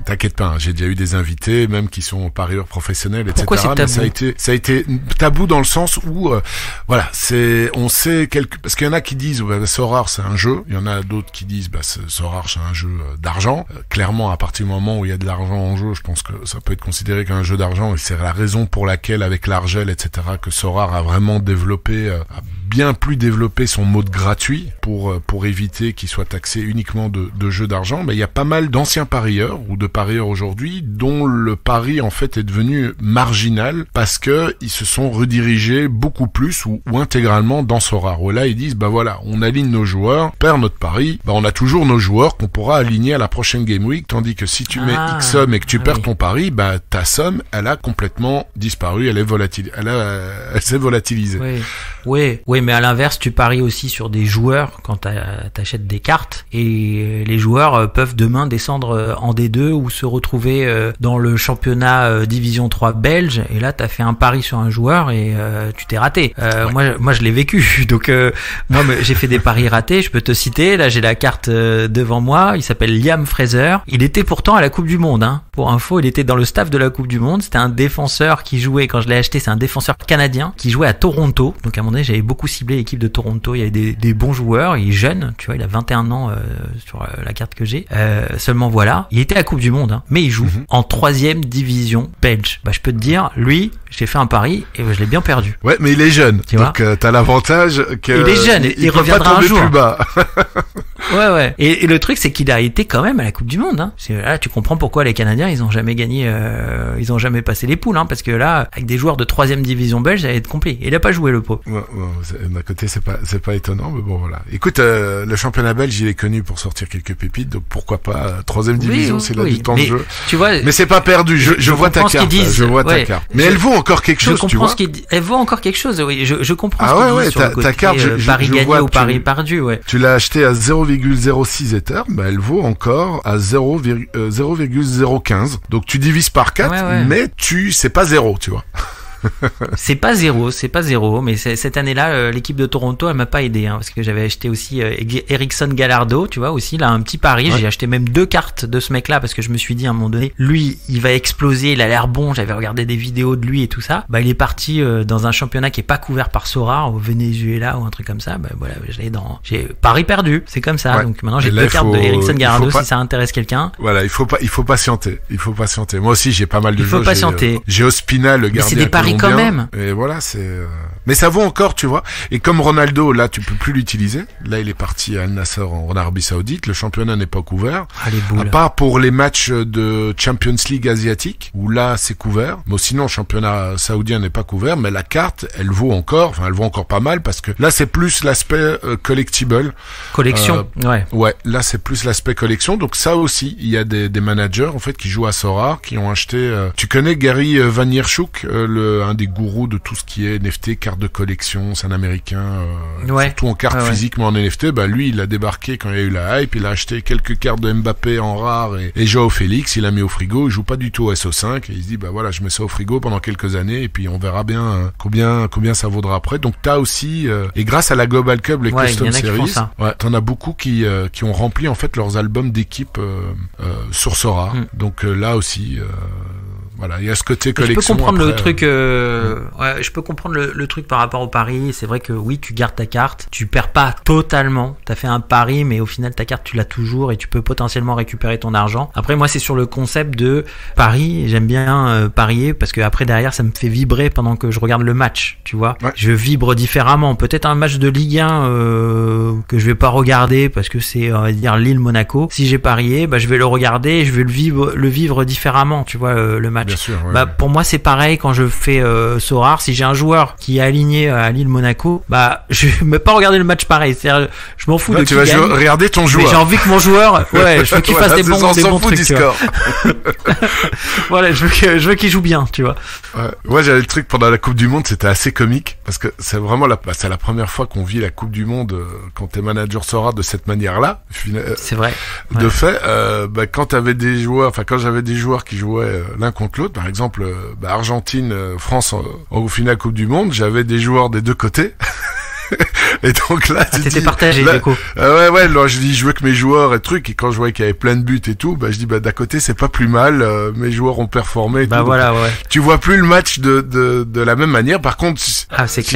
t'inquiète pas, j'ai déjà eu des invités, même qui sont parieurs professionnels, etc. Pourquoi c'est tabou? Mais ça a été tabou dans le sens où, voilà, on sait parce qu'il y en a qui disent, Sorare c'est un jeu, il y en a d'autres qui disent, Sorare c'est un jeu d'argent. Clairement, à partir du moment où il y a de l'argent en jeu, je pense que ça peut être considéré comme un jeu d'argent, et c'est la raison pour laquelle, avec l'Argel, etc., que Sorare a vraiment bien plus développé son mode gratuit pour éviter qu'il soit taxé uniquement de jeux d'argent. Mais il y a pas mal d'anciens parieurs ou de parieurs aujourd'hui dont le pari en fait est devenu marginal parce que ils se sont redirigés beaucoup plus ou intégralement dans Sorare. Où là ils disent voilà, on aligne nos joueurs, on perd notre pari, on a toujours nos joueurs qu'on pourra aligner à la prochaine Game Week, tandis que si tu mets X somme et que tu perds ton pari, ta somme elle a complètement disparu, elle s'est volatilisée. Oui, mais à l'inverse, tu paries aussi sur des joueurs quand t'achètes des cartes, et les joueurs peuvent demain descendre en D2 ou se retrouver dans le championnat division 3 belge, et là t'as fait un pari sur un joueur et tu t'es raté. Moi je l'ai vécu, donc moi j'ai fait des paris ratés, je peux te citer, là j'ai la carte devant moi, il s'appelle Liam Fraser, il était pourtant à la Coupe du Monde, hein. Pour info, il était dans le staff de la Coupe du Monde, c'était un défenseur qui jouait, quand je l'ai acheté, c'est un défenseur canadien qui jouait à Toronto, donc à un moment donné j'avais beaucoup ciblé l'équipe de Toronto, il y avait des bons joueurs, il est jeune, tu vois, il a 21 ans sur la carte que j'ai, seulement voilà, il était à la Coupe du Monde, hein, mais il joue en 3e division belge. Bah je peux te dire, lui, j'ai fait un pari et je l'ai bien perdu. Ouais, mais il est jeune, tu donc t'as l'avantage que il est jeune, il reviendra un jour. Plus bas. Ouais. Et le truc, c'est qu'il a été quand même à la Coupe du Monde, hein. Là, tu comprends pourquoi les Canadiens, ils ont jamais gagné, ils ont jamais passé les poules, hein, parce que là, avec des joueurs de 3e division belge, ça va être compliqué. Il a pas joué, le pauvre. Ouais, d'un côté, c'est pas étonnant, mais bon, voilà. Écoute, le championnat belge, il est connu pour sortir quelques pépites, donc pourquoi pas 3e division, c'est là du temps de jeu. Tu vois, mais c'est pas perdu. Je vois ta carte. Je vois ta carte. Mais elle vaut encore quelque chose, tu vois. Elle vaut encore quelque chose, oui. Je comprends ce qu'il dit sur le côté, ta carte, pari gagné ou pari perdu, ouais. Tu l'as acheté à 0,06 Ether, bah elle vaut encore à 0,015. Donc tu divises par 4, mais c'est pas 0, tu vois. c'est pas zéro, mais cette année-là, l'équipe de Toronto, elle m'a pas aidé, hein, parce que j'avais acheté aussi Erickson Gallardo, tu vois, aussi là un petit pari. J'ai acheté même 2 cartes de ce mec-là parce que je me suis dit à un moment donné, lui, il va exploser, il a l'air bon. J'avais regardé des vidéos de lui et tout ça. Bah, il est parti dans un championnat qui est pas couvert par Sorare au Venezuela ou un truc comme ça. Bah voilà, j'ai pari perdu, c'est comme ça. Donc maintenant j'ai 2 cartes de Erickson Gallardo si ça intéresse quelqu'un. Voilà, il faut patienter. Moi aussi, j'ai pas mal de jeux. Il faut patienter. J'ai Ospina, le gardien. C'est des paris quand même. Et voilà, mais ça vaut encore, tu vois. Et comme Ronaldo, là, tu peux plus l'utiliser. Là, il est parti à Al Nassr en Arabie Saoudite. Le championnat n'est pas couvert. À part pour les matchs de Champions League asiatique, où là, c'est couvert. Mais sinon, le championnat saoudien n'est pas couvert. Mais la carte, elle vaut encore pas mal parce que là, c'est plus l'aspect collectible. Collection, ouais. Ouais, là, c'est plus l'aspect collection. Donc ça aussi, il y a des managers, en fait, qui jouent à Sorare, qui ont acheté, tu connais Gary Vaynerchuk, un des gourous de tout ce qui est NFT, carte de collection, c'est un américain, surtout en carte physique, mais en NFT, bah lui, il a débarqué quand il y a eu la hype, il a acheté quelques cartes de Mbappé en rare et Joao Félix, il a mis au frigo, il joue pas du tout au SO5, et il se dit, bah voilà, je mets ça au frigo pendant quelques années, et puis on verra bien combien ça vaudra après. Donc t'as aussi, et grâce à la Global Cup, les Custom Series, t'en as beaucoup qui ont rempli en fait leurs albums d'équipe sur Sorare. Donc là aussi, voilà, il y a ce côté collection. Je peux comprendre le truc. Je peux comprendre le truc par rapport au pari. C'est vrai que oui, tu gardes ta carte, tu perds pas totalement. T'as fait un pari, mais au final ta carte tu l'as toujours et tu peux potentiellement récupérer ton argent. Après moi c'est sur le concept de pari. J'aime bien parier parce que après derrière ça me fait vibrer pendant que je regarde le match. Tu vois, je vibre différemment. Peut-être un match de Ligue 1 que je vais pas regarder parce que c'est on va dire Lille-Monaco. Si j'ai parié, bah je vais le regarder et je vais le vivre différemment. Tu vois le match. Bien sûr, bah pour moi c'est pareil quand je fais Sorare. Si j'ai un joueur qui est aligné à Lille-Monaco, bah je vais même pas regarder le match pareil. C'est-à-dire, je m'en fous de qui gagne. Tu vas regarder ton joueur. Mais j'ai envie que mon joueur, je veux qu'il fasse des bons trucs. Du score. Voilà, je veux qu'il joue bien, tu vois. Moi j'avais le truc pendant la Coupe du Monde, c'était assez comique parce que c'est vraiment c'est la première fois qu'on vit la Coupe du Monde quand t'es manager Sorare de cette manière-là. C'est vrai. De fait, quand t'avais des joueurs, quand j'avais des joueurs qui jouaient l'un contre l'autre, par exemple Argentine, France en finale Coupe du Monde, j'avais des joueurs des deux côtés. Et donc là, t'étais partagé, du coup. Là, je dis, je veux que mes joueurs et trucs, et quand je voyais qu'il y avait plein de buts et tout, je dis, d'à côté, c'est pas plus mal, mes joueurs ont performé et tout. Voilà, donc, tu vois plus le match de la même manière. Par contre, si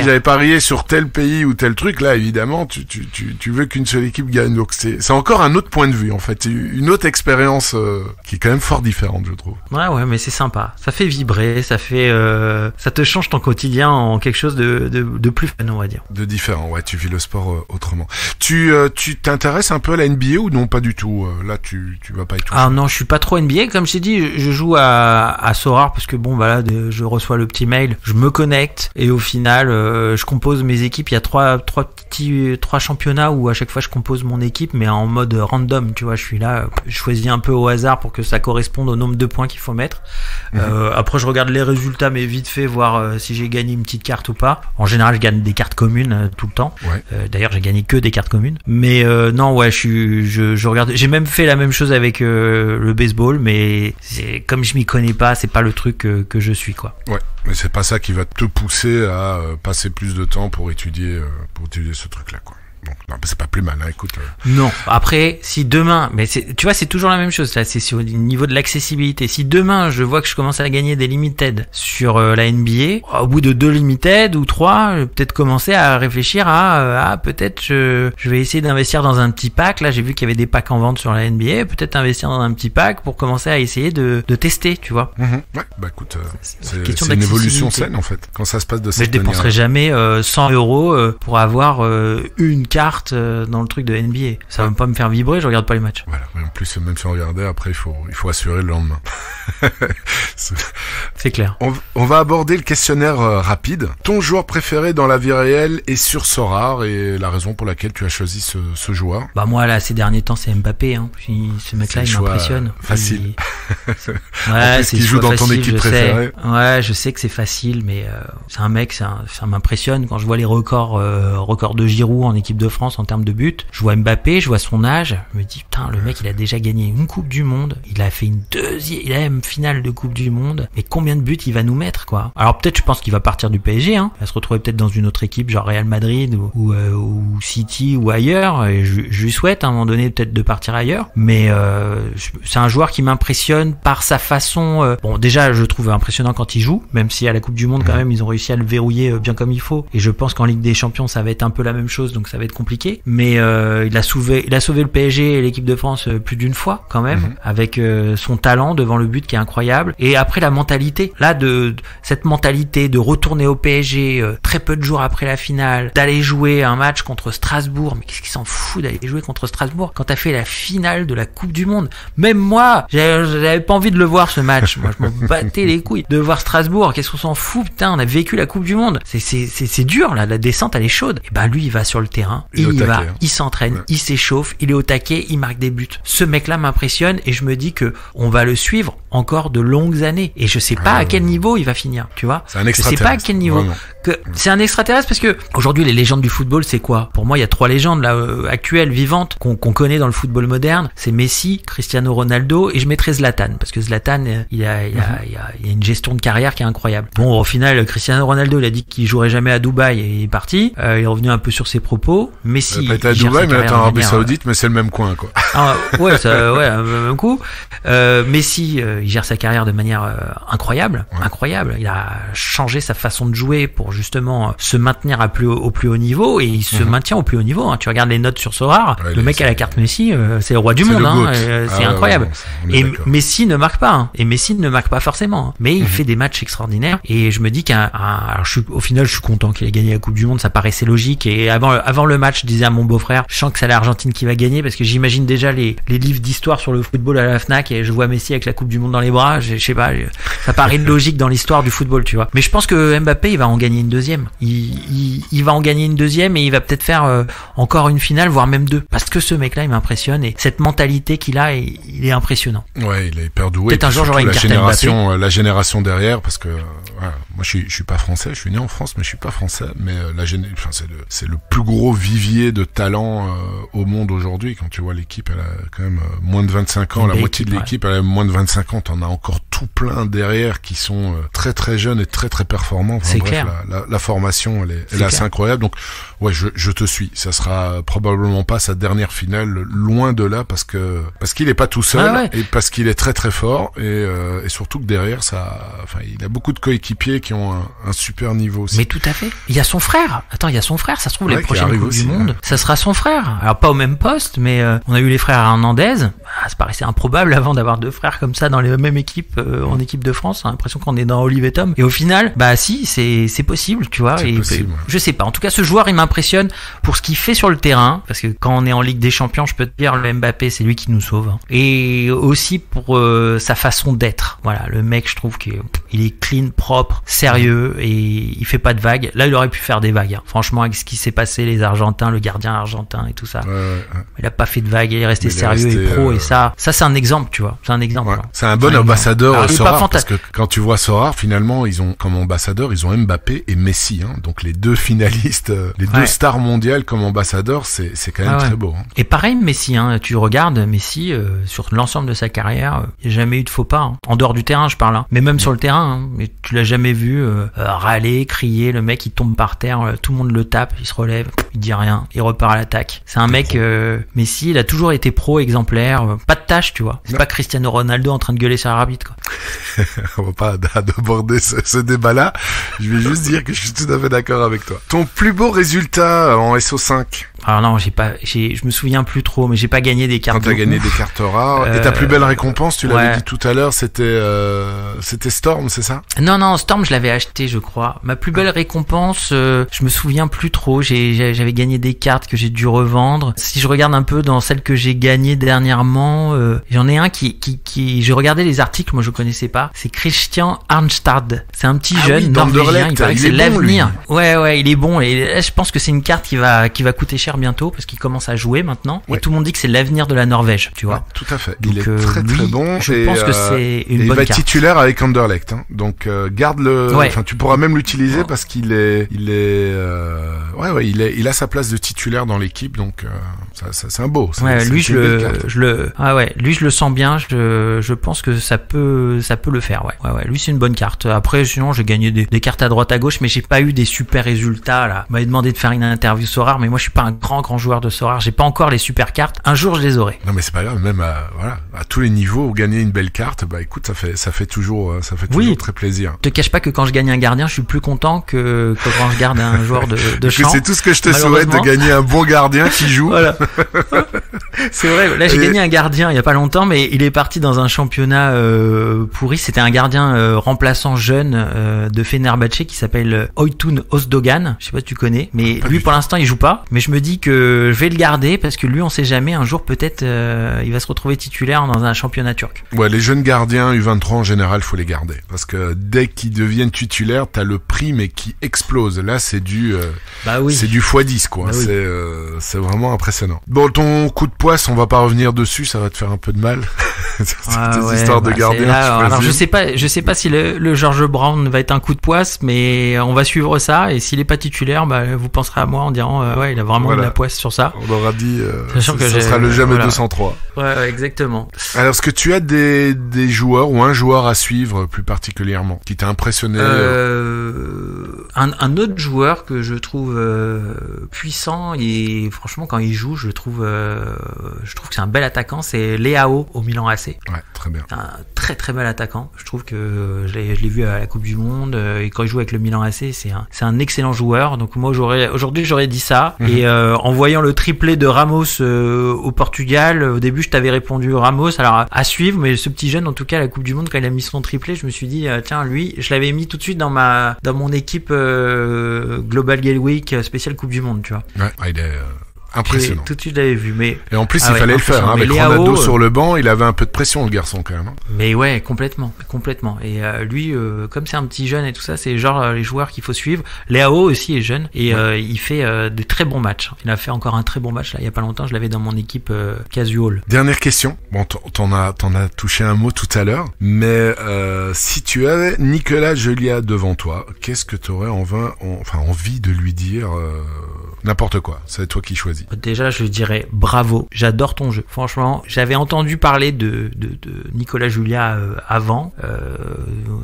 j'avais parié sur tel pays ou tel truc, là, évidemment, tu veux qu'une seule équipe gagne. Donc c'est encore un autre point de vue, en fait. Une autre expérience, qui est quand même fort différente, je trouve. Ouais, mais c'est sympa. Ça fait vibrer, ça te change ton quotidien en quelque chose de plus fun, on va dire. De différent, tu vis le sport autrement. Tu t'intéresses un peu à la NBA ou non, pas du tout? Là, tu vas pas y toucher. Ah non, je suis pas trop NBA. Comme je t'ai dit, je joue à Sorare parce que je reçois le petit mail, je me connecte et au final, je compose mes équipes. Il y a trois championnats où à chaque fois je compose mon équipe, mais en mode random. Tu vois, je suis là, je choisis un peu au hasard pour que ça corresponde au nombre de points qu'il faut mettre. Après, je regarde les résultats, mais vite fait, voir si j'ai gagné une petite carte ou pas. En général, je gagne des cartes communes tout le temps. Ouais. D'ailleurs, j'ai gagné que des cartes communes. Mais non, ouais, je regarde. J'ai même fait la même chose avec le baseball, mais comme je m'y connais pas, c'est pas le truc que je suis, quoi. Ouais, mais c'est pas ça qui va te pousser à passer plus de temps pour étudier ce truc-là, quoi. Donc, non, c'est pas plus mal, hein, écoute. Non. Après, si demain, mais tu vois, c'est toujours la même chose. Là, c'est sur le niveau de l'accessibilité. Si demain, je vois que je commence à gagner des limited sur la NBA, au bout de 2 limited ou 3, je vais peut-être commencer à réfléchir à peut-être je vais essayer d'investir dans un petit pack. Là, j'ai vu qu'il y avait des packs en vente sur la NBA. Peut-être investir dans un petit pack pour commencer à essayer de tester, tu vois. Ouais, bah écoute, c'est une évolution saine en fait. Quand ça se passe de cette manière. Mais je dépenserai jamais 100 € pour avoir une carte dans le truc de NBA. Ça va pas me faire vibrer, je regarde pas les matchs. Voilà, mais en plus, même si on regardait, après, il faut assurer le lendemain. C'est clair. On va aborder le questionnaire rapide. Ton joueur préféré dans la vie réelle est sur Sorare et la raison pour laquelle tu as choisi ce joueur. Bah moi là ces derniers temps c'est Mbappé hein. Ce mec là il m'impressionne. Facile. Ouais, c'est qui joue dans ton équipe préférée. Ouais, je sais que c'est facile mais c'est un mec ça m'impressionne quand je vois les records de Giroud en équipe de France en termes de buts. Je vois Mbappé, je vois son âge, je me dis putain le mec il a déjà gagné une Coupe du Monde, il a fait une deuxième finale de Coupe du Monde, mais combien de buts il va nous mettre quoi. Alors peut-être je pense qu'il va partir du PSG hein. Il va se retrouver peut-être dans une autre équipe genre Real Madrid ou City ou ailleurs et je lui souhaite à un moment donné peut-être de partir ailleurs mais c'est un joueur qui m'impressionne par sa façon bon déjà je trouve impressionnant quand il joue même si à la Coupe du Monde quand même ils ont réussi à le verrouiller bien comme il faut et je pense qu'en Ligue des Champions ça va être un peu la même chose donc ça va être compliqué mais il a sauvé le PSG et l'équipe de France plus d'une fois quand même avec son talent devant le but qui est incroyable et après la mentalité là de cette mentalité de retourner au PSG très peu de jours après la finale d'aller jouer un match contre Strasbourg mais qu'est-ce qu'il s'en fout d'aller jouer contre Strasbourg quand t'as fait la finale de la Coupe du Monde même moi j'avais pas envie de le voir ce match moi je m'en battais les couilles de voir Strasbourg qu'est-ce qu'on s'en fout putain on a vécu la Coupe du Monde c'est dur là la descente elle est chaude et ben lui il va sur le terrain il s'entraîne il s'échauffe il est au taquet il marque des buts ce mec là m'impressionne et je me dis que on va le suivre encore de longues années et je sais pas à quel niveau il va finir tu vois c'est un je sais pas à quel niveau c'est un extraterrestre parce que aujourd'hui les légendes du football c'est quoi pour moi il y a 3 légendes là actuelles vivantes qu'on connaît dans le football moderne c'est Messi, Cristiano Ronaldo et je mettrais Zlatan parce que Zlatan il a une gestion de carrière qui est incroyable bon au final Cristiano Ronaldo il a dit qu'il jouerait jamais à Dubaï et il est parti il est revenu un peu sur ses propos Messi il a pas été à Dubaï mais en Arabie Saoudite mais c'est le même coin quoi ouais même coup Messi il gère sa carrière de manière incroyable il a changé sa façon de jouer pour justement se maintenir au plus haut niveau et il se maintient au plus haut niveau hein. Tu regardes les notes sur Sorare le mec à la carte Messi c'est le roi du monde hein. C'est incroyable et Messi ne marque pas hein. Et Messi ne marque pas forcément hein. Mais il fait des matchs extraordinaires et je me dis au final je suis content qu'il ait gagné la Coupe du Monde ça paraissait logique et avant le match je disais à mon beau-frère je sens que c'est l'Argentine qui va gagner parce que j'imagine déjà les livres d'histoire sur le football à la FNAC et je vois Messi avec la Coupe du Monde dans les bras je sais pas ça paraît logique dans l'histoire du football tu vois mais je pense que Mbappé il va en gagner une deuxième il va en gagner une deuxième et il va peut-être faire encore une finale voire même 2 parce que ce mec là il m'impressionne et cette mentalité qu'il a il est impressionnant ouais il est hyper doué peut-être un jour j'aurai une carte la génération derrière parce que voilà, moi je suis pas français je suis né en France mais je suis pas français mais c'est le plus gros vivier de talent au monde aujourd'hui quand tu vois l'équipe elle a quand même moins de 25 ans la moitié de l'équipe elle a moins de 25 ans t'en as encore tout plein derrière qui sont très très jeunes et très très performants c'est clair la formation elle est assez incroyable donc ouais je te suis ça sera probablement pas sa dernière finale loin de là parce qu'il est pas tout seul et parce qu'il est très très fort et surtout que derrière il a beaucoup de coéquipiers qui ont un super niveau aussi. Mais tout à fait il y a son frère ça se trouve les prochaines Coupes du Monde ça sera son frère alors pas au même poste mais on a eu les frères Hernandez ça paraissait improbable avant d'avoir 2 frères comme ça dans les mêmes équipes en équipe de France on a l'impression qu'on est dans Olive et Tom et au final si c'est possible tu vois je sais pas en tout cas ce joueur il m'impressionne pour ce qu'il fait sur le terrain parce que quand on est en Ligue des Champions je peux te dire le Mbappé c'est lui qui nous sauve hein. Et aussi pour sa façon d'être voilà le mec je trouve qu'il est clean propre sérieux et il fait pas de vagues là il aurait pu faire des vagues hein. Franchement avec ce qui s'est passé les Argentins le gardien argentin et tout ça il a pas fait de vagues il est resté sérieux et pro et ça c'est un exemple tu vois c'est un exemple c'est un bon ambassadeur Sorare parce que quand tu vois Sorare, finalement, ils ont comme ambassadeurs, ils ont Mbappé et Messi, hein. Donc les deux finalistes, les deux stars mondiales comme ambassadeurs, c'est quand même très beau. Hein. Et pareil, Messi, hein, tu regardes Messi sur l'ensemble de sa carrière, il n'y a jamais eu de faux pas. Hein. En dehors du terrain, je parle. Hein. Mais même sur le terrain, hein, mais tu l'as jamais vu râler, crier, le mec il tombe par terre, tout le monde le tape, il se relève, il dit rien, il repart à l'attaque. C'est un mec, Messi, il a toujours été pro, exemplaire, pas de tâche, tu vois. C'est pas Cristiano Ronaldo en train de gueuler sur l'arbitre, quoi. On va pas aborder ce débat-là. Je vais juste dire que je suis tout à fait d'accord avec toi. Ton plus beau résultat en SO5? Alors non, je me souviens plus trop, mais j'ai pas gagné des cartes. Quand t'as gagné des cartes rares. Et ta plus belle récompense, tu l'avais dit tout à l'heure, c'était Storm, c'est ça? Non, Storm, je l'avais acheté, je crois. Ma plus belle récompense, je me souviens plus trop. J'avais gagné des cartes que j'ai dû revendre. Si je regarde un peu dans celles que j'ai gagnées dernièrement, j'en ai un qui, je regardais les articles, moi je connaissais pas. C'est Christian Arnstad. C'est un petit jeune norvégien. Il paraît que c'est l'avenir. Ouais, il est bon. Et là, je pense que c'est une carte qui va coûter cher bientôt parce qu'il commence à jouer maintenant. Ouais. Et tout le monde dit que c'est l'avenir de la Norvège, tu vois. Ouais, tout à fait. Donc, il est très très bon. Je pense que c'est une bonne carte. Il va être titulaire avec Anderlecht. Hein. Donc garde-le. Ouais. Enfin, tu pourras même l'utiliser parce qu'il a sa place de titulaire dans l'équipe. Donc ça c'est un beau. Lui je le sens bien. Je pense que ça peut le faire. Ouais. Lui c'est une bonne carte. Après sinon j'ai gagné des cartes à droite à gauche, mais j'ai pas eu des super résultats là. On m'avait demandé de faire une interview Sorare, mais moi je suis pas un grand joueur de Sorare. J'ai pas encore les super cartes. Un jour je les aurai. Non mais c'est pas grave. Même à tous les niveaux, gagner une belle carte, bah écoute, ça fait toujours très plaisir. Je te cache pas que quand je gagne un gardien, je suis plus content que quand je garde un joueur de champ. C'est tout ce que je te souhaite, de gagner un bon gardien qui joue. Voilà. C'est vrai. Là j'ai gagné un gardien il y a pas longtemps, mais il est parti dans un championnat pourri. C'était un gardien remplaçant jeune de Fenerbahçe qui s'appelle Oytun Özdogan. Je sais pas si tu connais, mais lui pour l'instant il joue pas. Mais je me dis que je vais le garder parce que lui on sait jamais, un jour peut-être il va se retrouver titulaire dans un championnat turc. Ouais, les jeunes gardiens U23 en général faut les garder parce que dès qu'ils deviennent titulaires, t'as le prix mais qui explose. Là c'est du c'est du x10 quoi. C'est vraiment impressionnant. Bon, ton coup de poisse, on va pas revenir dessus, ça va te faire un peu de mal. Histoires de gardiens. Alors je sais pas si le George Brown va être un coup de poisse, mais on va suivre ça et s'il est pas titulaire, vous penserez à moi en disant il a vraiment de la poisse sur ça. On aura dit ça sera le jamais 203. Ouais, exactement. Alors est-ce que tu as des joueurs ou un joueur à suivre plus particulièrement qui t'a impressionné? Un autre joueur que je trouve puissant et franchement quand il joue, je trouve que c'est un bel attaquant, c'est Leao au Milan AC. Ouais, très bien. Un très très bel attaquant. Je trouve que je l'ai vu à la Coupe du Monde et quand il joue avec le Milan AC, c'est un excellent joueur. Donc moi aujourd'hui j'aurais dit ça. Et en voyant le triplé de Ramos au Portugal, au début je t'avais répondu Ramos. Alors à suivre, mais ce petit jeune en tout cas à la Coupe du Monde quand il a mis son triplé, je me suis dit tiens lui, je l'avais mis tout de suite dans mon équipe Global Game Week spéciale Coupe du Monde, tu vois. Ouais, il est impressionnant. Tout de suite, je l'avais vu, mais. Et en plus, il fallait le faire, hein. Avec Ronaldo sur le banc, il avait un peu de pression, le garçon, quand même. Mais ouais, complètement. Et lui, comme c'est un petit jeune et tout ça, c'est genre les joueurs qu'il faut suivre. Leao aussi est jeune et il fait de très bons matchs. Il a fait encore un très bon match là, il y a pas longtemps. Je l'avais dans mon équipe casual. Dernière question. Bon, t'en as touché un mot tout à l'heure, mais si tu avais Nicolas Julia devant toi, qu'est-ce que t'aurais envie de lui dire? N'importe quoi, c'est toi qui choisis. Déjà, je dirais bravo, j'adore ton jeu. Franchement, j'avais entendu parler de Nicolas Julia avant.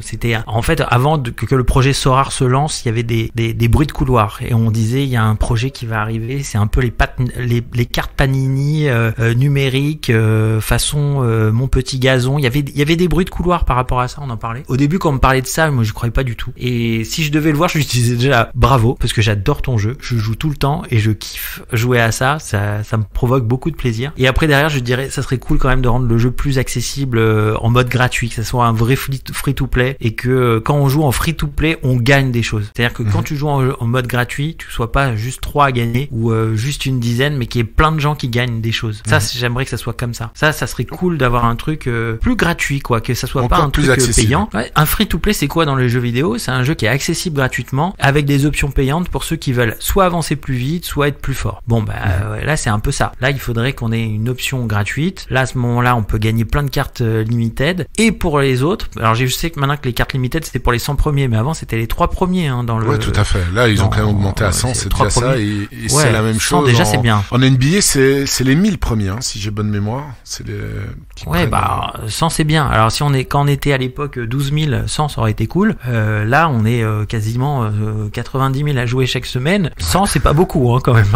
C'était en fait avant que le projet Sorare se lance, il y avait des bruits de couloir et on disait il y a un projet qui va arriver. C'est un peu les cartes Panini numériques façon Mon Petit Gazon. Il y avait des bruits de couloir par rapport à ça. On en parlait. Au début, quand on me parlait de ça, moi je croyais pas du tout. Et si je devais le voir, je lui disais déjà bravo parce que j'adore ton jeu. Je joue tout le temps et je kiffe jouer à ça me provoque beaucoup de plaisir. Et après derrière je dirais ça serait cool quand même de rendre le jeu plus accessible en mode gratuit, que ça soit un vrai free to play et que quand on joue en free to play on gagne des choses. C'est-à-dire que quand tu joues en mode gratuit, tu sois pas juste 3 à gagner ou juste une dizaine, mais qu'il y ait plein de gens qui gagnent des choses. Ça j'aimerais que ça soit comme ça. Ça serait cool d'avoir un truc plus gratuit quoi, que ça soit encore pas un truc payant. Ouais, un free to play c'est quoi dans les jeux vidéo? C'est un jeu qui est accessible gratuitement avec des options payantes pour ceux qui veulent soit avancer plus plus vite, soit être plus fort. Bon, là, c'est un peu ça. Là, il faudrait qu'on ait une option gratuite. Là, à ce moment-là, on peut gagner plein de cartes limited. Et pour les autres, alors je sais que maintenant que les cartes limited, c'était pour les 100 premiers, mais avant, c'était les 3 premiers, dans le... Ouais, tout à fait. Là, ils ont quand même augmenté à 100, c'est déjà ça, et c'est la même chose. Déjà, c'est bien. En NBA, c'est les 1000 premiers, si j'ai bonne mémoire. C'est les... 100, c'est bien. Alors, quand on était à l'époque 12 000, 100, ça aurait été cool. Là, on est quasiment 90 000 à jouer chaque semaine. 100, c'est pas beaucoup, quand même.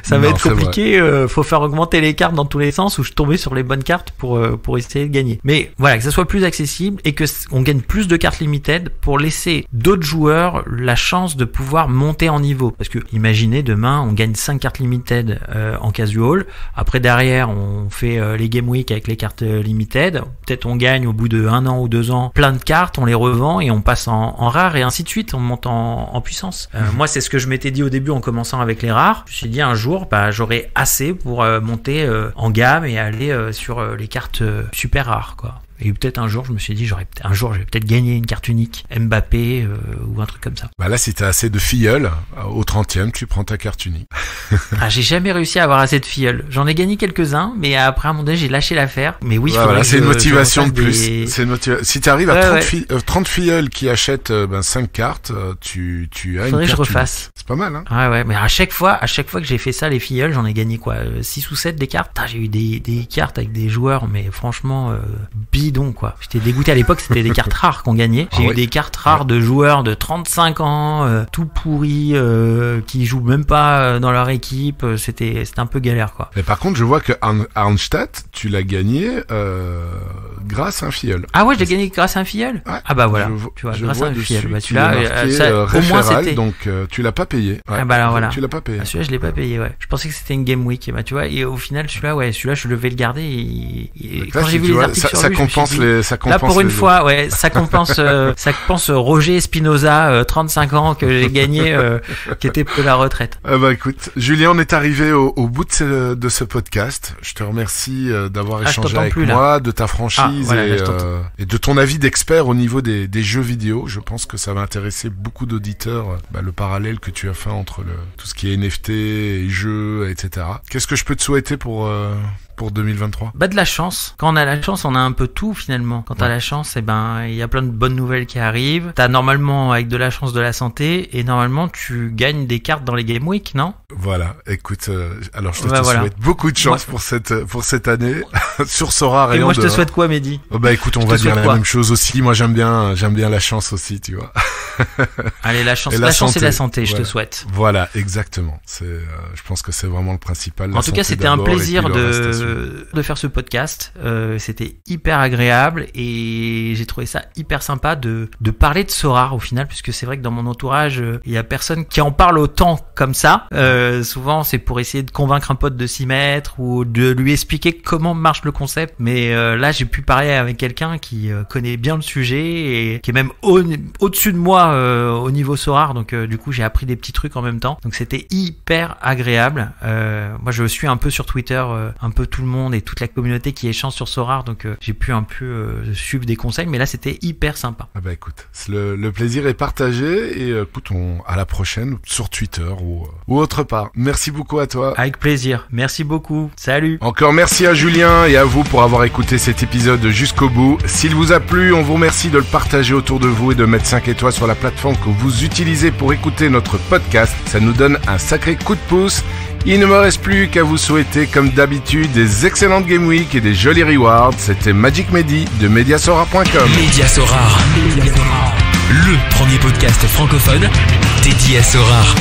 Ça va être compliqué. Faut faire augmenter les cartes dans tous les sens, ou je tombais sur les bonnes cartes pour essayer de gagner. Mais voilà, que ça soit plus accessible et que on gagne plus de cartes limited pour laisser d'autres joueurs la chance de pouvoir monter en niveau. Parce que imaginez demain, on gagne 5 cartes limited en casual. Après derrière, on fait les game week avec les cartes limited. Peut-être on gagne au bout de 1 an ou 2 ans plein de cartes, on les revend et on passe en rare et ainsi de suite. On monte en puissance. Moi, c'est ce que je m'étais dit au début en commençant avec les rares. Je me suis dit un jour, j'aurai assez pour monter en gamme et aller sur les cartes super rares, quoi. Et peut-être un jour, je me suis dit, je vais peut-être gagner une carte unique, Mbappé ou un truc comme ça. Là, si t'as assez de filleuls, au 30e, tu prends ta carte unique. J'ai jamais réussi à avoir assez de filleuls. J'en ai gagné quelques-uns, mais après, à un moment donné, j'ai lâché l'affaire. Mais oui, c'est une motivation de plus. Si t'arrives à 30 filleuls qui achètent 5 cartes, tu as une carte que je refasse. Unique. C'est pas mal, Ouais, mais à chaque fois que j'ai fait ça, les filleuls, j'en ai gagné 6 ou 7 des cartes. J'ai eu des cartes avec des joueurs, mais franchement, bidon, quoi. J'étais dégoûté à l'époque, c'était des cartes rares qu'on gagnait. J'ai eu des cartes rares de joueurs de 35 ans, tout pourris, qui jouent même pas dans leur équipe. C'était un peu galère, quoi. Mais par contre, je vois que Arnstadt, tu l'as gagné grâce à un filleul. Ah ouais, je l'ai gagné grâce à un filleul. Ouais. Ah voilà, tu vois, grâce à un filleul. Celui-là, au moins c'était. Donc tu l'as pas payé. Ouais, voilà. Tu l'as pas payé. Celui-là, je l'ai pas payé. Ouais. Je pensais que c'était une game week. Tu vois, et au final, celui-là, je devais le garder. Et quand j'ai vu les articles sur lui, ça compense là pour une fois, ça compense Roger Espinoza, 35 ans que j'ai gagné, qui était peu la retraite. Écoute, Julien, on est arrivé au bout de ce podcast. Je te remercie d'avoir échangé avec moi, de ta franchise et de ton avis d'expert au niveau des jeux vidéo. Je pense que ça va intéresser beaucoup d'auditeurs, le parallèle que tu as fait entre tout ce qui est NFT et jeux, etc. Qu'est-ce que je peux te souhaiter pour 2023? De la chance. Quand on a la chance, on a un peu tout finalement. Quand t'as la chance, il y a plein de bonnes nouvelles qui arrivent. T'as normalement, avec de la chance, de la santé, et normalement tu gagnes des cartes dans les Game Week, non? Voilà. Écoute, alors je te souhaite beaucoup de chance pour cette année sur Sorare. Et moi je te souhaite quoi, Mehdi? Écoute, on va dire la même chose aussi. Moi j'aime bien la chance aussi, tu vois. Allez, la chance et la santé, je te souhaite. Voilà, exactement. Je pense que c'est vraiment le principal. En tout cas, c'était un plaisir de faire ce podcast. C'était hyper agréable et j'ai trouvé ça hyper sympa de parler de Sorare au final, puisque c'est vrai que dans mon entourage, il y a personne qui en parle autant comme ça. Souvent, c'est pour essayer de convaincre un pote de s'y mettre ou de lui expliquer comment marche le concept. Mais là, j'ai pu parler avec quelqu'un qui connaît bien le sujet et qui est même au-dessus de moi au niveau Sorare. Donc du coup, j'ai appris des petits trucs en même temps. Donc c'était hyper agréable. Moi, je suis un peu sur Twitter, un peu tout le monde et toute la communauté qui échange sur Sorare. Donc j'ai pu un peu suivre des conseils. Mais là, c'était hyper sympa. Écoute, le plaisir est partagé et écoute, à la prochaine sur Twitter ou autre part. Merci beaucoup à toi. Avec plaisir. Merci beaucoup. Salut. Encore merci à Julien et à vous pour avoir écouté cet épisode jusqu'au bout. S'il vous a plu, on vous remercie de le partager autour de vous et de mettre 5 étoiles sur la plateforme que vous utilisez pour écouter notre podcast. Ça nous donne un sacré coup de pouce. Il ne me reste plus qu'à vous souhaiter, comme d'habitude, des excellentes Game Week et des jolis rewards. C'était Magic Mehdi de Mediasorare.com. Mediasorare, le premier podcast francophone dédié à Sorare.